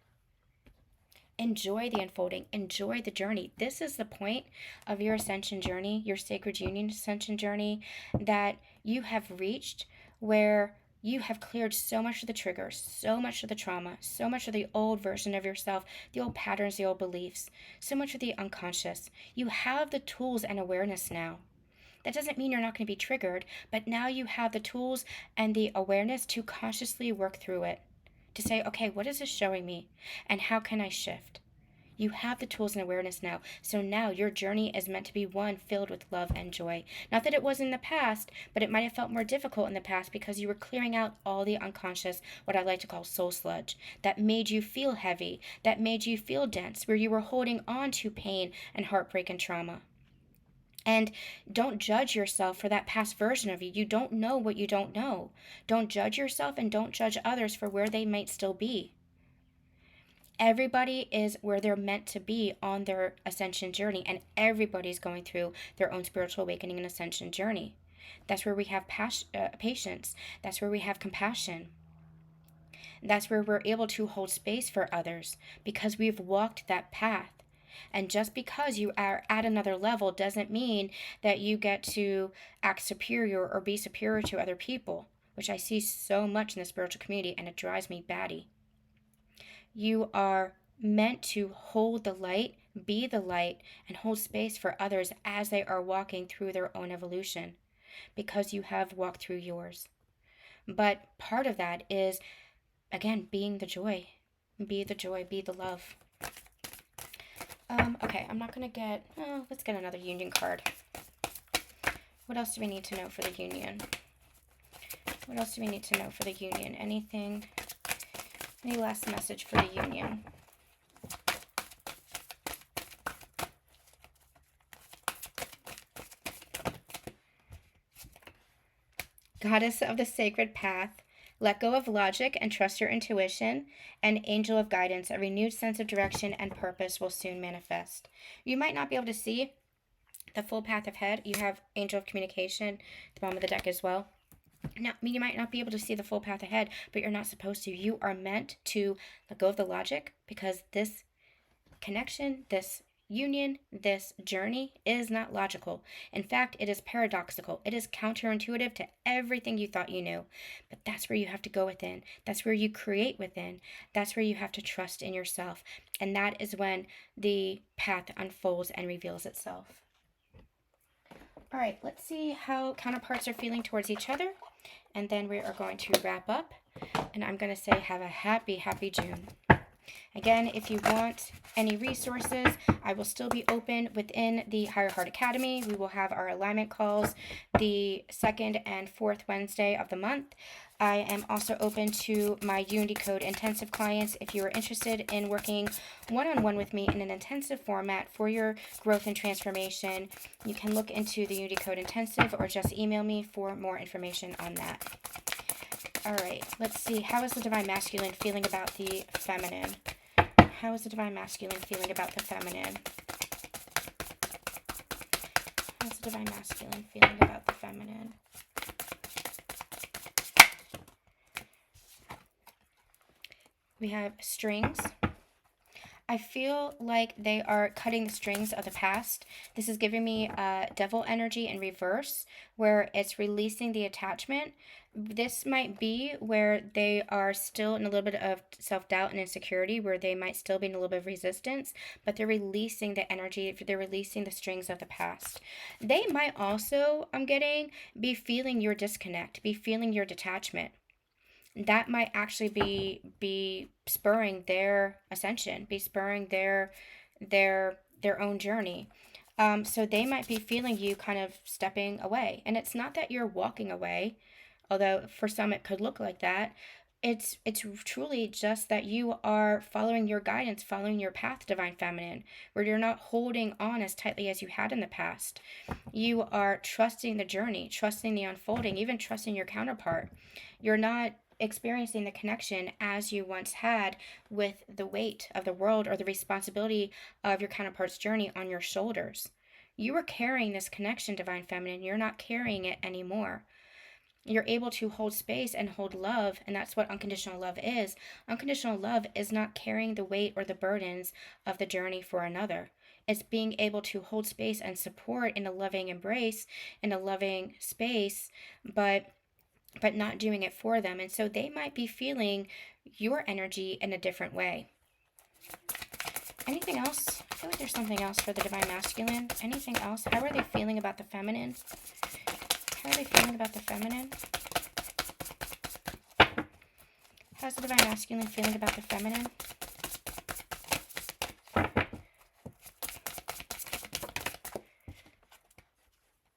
Enjoy the unfolding. Enjoy the journey. This is the point of your ascension journey, your sacred union ascension journey, that you have reached, where you have cleared so much of the triggers, so much of the trauma, so much of the old version of yourself, the old patterns, the old beliefs, so much of the unconscious. You have the tools and awareness now. That doesn't mean you're not going to be triggered, but now you have the tools and the awareness to consciously work through it. To say, okay, what is this showing me? And how can I shift? You have the tools and awareness now. So now your journey is meant to be one filled with love and joy. Not that it was in the past, but it might have felt more difficult in the past because you were clearing out all the unconscious, what I like to call soul sludge, that made you feel heavy, that made you feel dense, where you were holding on to pain and heartbreak and trauma. And don't judge yourself for that past version of you. You don't know what you don't know. Don't judge yourself and don't judge others for where they might still be. Everybody is where they're meant to be on their ascension journey, and everybody's going through their own spiritual awakening and ascension journey. That's where we have patience. That's where we have compassion. That's where we're able to hold space for others because we've walked that path. And just because you are at another level doesn't mean that you get to act superior or be superior to other people, which I see so much in the spiritual community, and it drives me batty. You are meant to hold the light, be the light, and hold space for others as they are walking through their own evolution, because you have walked through yours. But part of that is, again, being the joy. Be the joy, be the love. Okay, I'm not going to get... let's get another union card. What else do we need to know for the union? What else do we need to know for the union? Anything? Any last message for the union? Goddess of the sacred path, let go of logic and trust your intuition. And angel of guidance, a renewed sense of direction and purpose will soon manifest. You might not be able to see the full path ahead. You have angel of communication at the bottom of the deck as well. Now, you might not be able to see the full path ahead, but you're not supposed to. You are meant to let go of the logic, because this connection, this union, this journey is not logical. In fact, it is paradoxical. It is counterintuitive to everything you thought you knew. But that's where you have to go within. That's where you create within. That's where you have to trust in yourself. And that is when the path unfolds and reveals itself. All right, let's see how counterparts are feeling towards each other. And then we are going to wrap up. And I'm going to say have a happy, happy June. Again, if you want any resources, I will still be open within the Higher Heart Academy. We will have our alignment calls the 2nd and 4th Wednesday of the month. I am also open to my Unity Code intensive clients. If you are interested in working one-on-one with me in an intensive format for your growth and transformation, you can look into the Unity Code intensive or just email me for more information on that. All right, let's see. How is the Divine Masculine feeling about the feminine? How is the Divine Masculine feeling about the feminine? How's the Divine Masculine feeling about the feminine? We have strings. I feel like they are cutting the strings of the past. This is giving me devil energy in reverse, where it's releasing the attachment. This might be where they are still in a little bit of self-doubt and insecurity, where they might still be in a little bit of resistance, but they're releasing the energy, they're releasing the strings of the past. They might also, I'm getting, be feeling your disconnect, be feeling your detachment. That might actually be spurring their ascension, be spurring their own journey. So they might be feeling you kind of stepping away, and it's not that you're walking away, although for some it could look like that. It's truly just that you are following your guidance, following your path, Divine Feminine, where you're not holding on as tightly as you had in the past. You are trusting the journey, trusting the unfolding, even trusting your counterpart. You're not experiencing the connection as you once had, with the weight of the world or the responsibility of your counterpart's journey on your shoulders. You were carrying this connection, Divine Feminine. You're not carrying it anymore. You're able to hold space and hold love, and that's what unconditional love is. Unconditional love is not carrying the weight or the burdens of the journey for another. It's being able to hold space and support in a loving embrace, in a loving space, but not doing it for them. And so they might be feeling your energy in a different way. Anything else? I feel like there's something else for the Divine Masculine. Anything else? How are they feeling about the feminine? How are they feeling about the feminine? How's the Divine Masculine feeling about the feminine?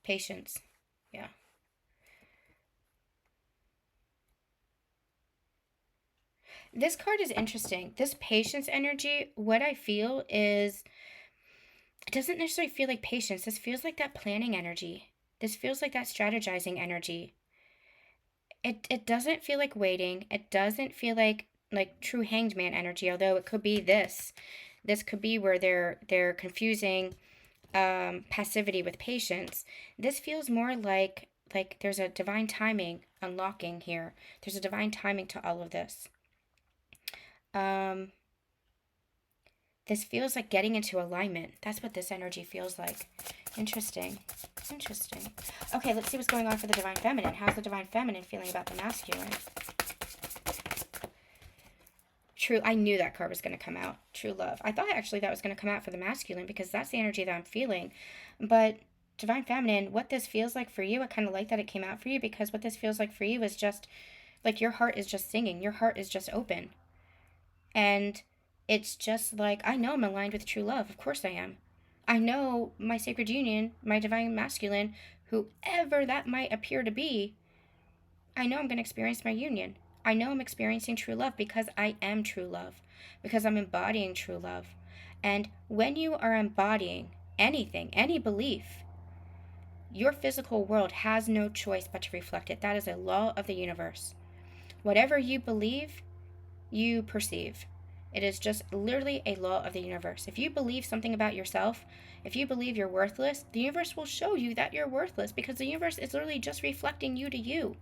Patience. Yeah. This card is interesting. This patience energy, what I feel is, it doesn't necessarily feel like patience. This feels like that planning energy. This feels like that strategizing energy. It doesn't feel like waiting. It doesn't feel like true hanged man energy, although it could be this. This could be where they're confusing passivity with patience. This feels more like there's a divine timing unlocking here. There's a divine timing to all of this. This feels like getting into alignment. That's what this energy feels like. Interesting. Interesting. Okay, let's see what's going on for the Divine Feminine. How's the Divine Feminine feeling about the masculine? True, I knew that card was going to come out. True love. I thought actually that was going to come out for the masculine because that's the energy that I'm feeling. But Divine Feminine, what this feels like for you, I kind of like that it came out for you, because what this feels like for you is just like your heart is just singing. Your heart is just open. And it's just like, I know I'm aligned with true love. Of course I am. I know my sacred union, my Divine Masculine, whoever that might appear to be, I know I'm going to experience my union. I know I'm experiencing true love because I am true love, because I'm embodying true love. And when you are embodying anything, any belief, your physical world has no choice but to reflect it. That is a law of the universe. Whatever you believe, you perceive. It is just literally a law of the universe. If you believe something about yourself, if you believe you're worthless, the universe will show you that you're worthless, because the universe is literally just reflecting you to you.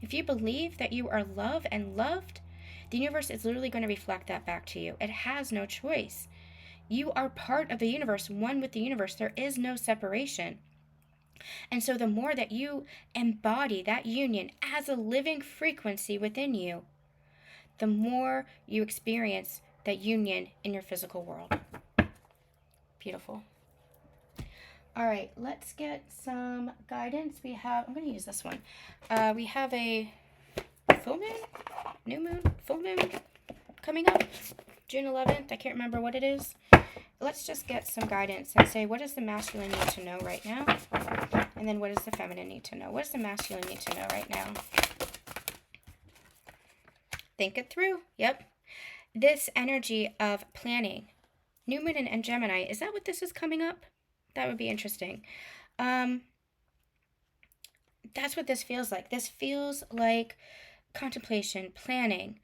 If you believe that you are loved and loved, the universe is literally going to reflect that back to you. It has no choice. You are part of the universe, one with the universe. There is no separation. And so the more that you embody that union as a living frequency within you, the more you experience that union in your physical world. Beautiful. All right, let's get some guidance. We have, I'm going to use this one. We have a full moon, new moon, full moon coming up. June 11th. I can't remember what it is. Let's just get some guidance and say, what does the masculine need to know right now? And then what does the feminine need to know? What does the masculine need to know right now? Think it through. Yep. This energy of planning. New Moon and Gemini. Is that what this is coming up? That would be interesting. That's what this feels like. This feels like contemplation, planning.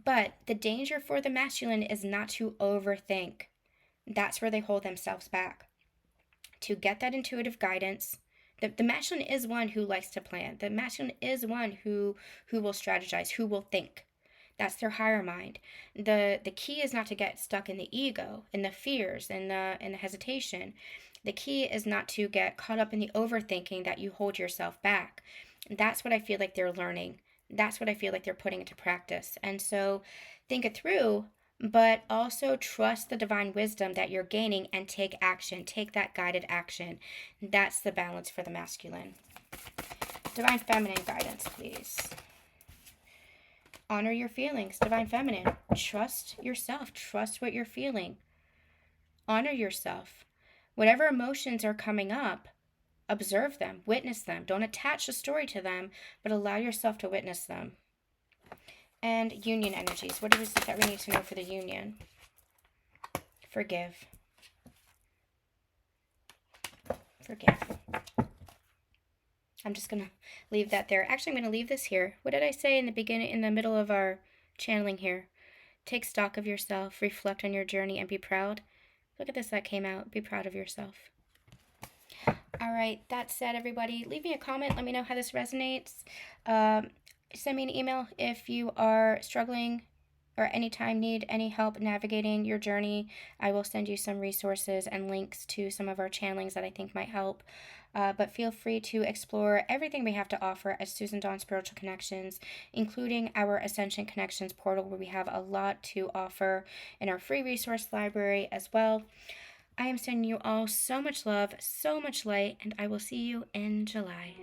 But the danger for the masculine is not to overthink. That's where they hold themselves back. To get that intuitive guidance. The masculine is one who likes to plan. The masculine is one who will strategize, who will think. That's their higher mind. The key is not to get stuck in the ego, in the fears, in the hesitation. The key is not to get caught up in the overthinking that you hold yourself back. That's what I feel like they're learning. That's what I feel like they're putting into practice. And so think it through, but also trust the divine wisdom that you're gaining and take action. Take that guided action. That's the balance for the masculine. Divine feminine guidance, please. Honor your feelings, divine feminine. Trust yourself. Trust what you're feeling. Honor yourself. Whatever emotions are coming up, observe them, witness them. Don't attach a story to them, but allow yourself to witness them. And union energies. What is it that we need to know for the union? Forgive. Forgive. I'm just going to leave that there. Actually, I'm going to leave this here. What did I say in the beginning, in the middle of our channeling here? Take stock of yourself, reflect on your journey, and be proud. Look at this, that came out. Be proud of yourself. All right, that said, everybody, leave me a comment. Let me know how this resonates. Send me an email if you are struggling or anytime need any help navigating your journey. I will send you some resources and links to some of our channelings that I think might help. But feel free to explore everything we have to offer at Susan Dawn Spiritual Connections, including our Ascension Connections portal, where we have a lot to offer in our free resource library as well. I am sending you all so much love, so much light, and I will see you in July.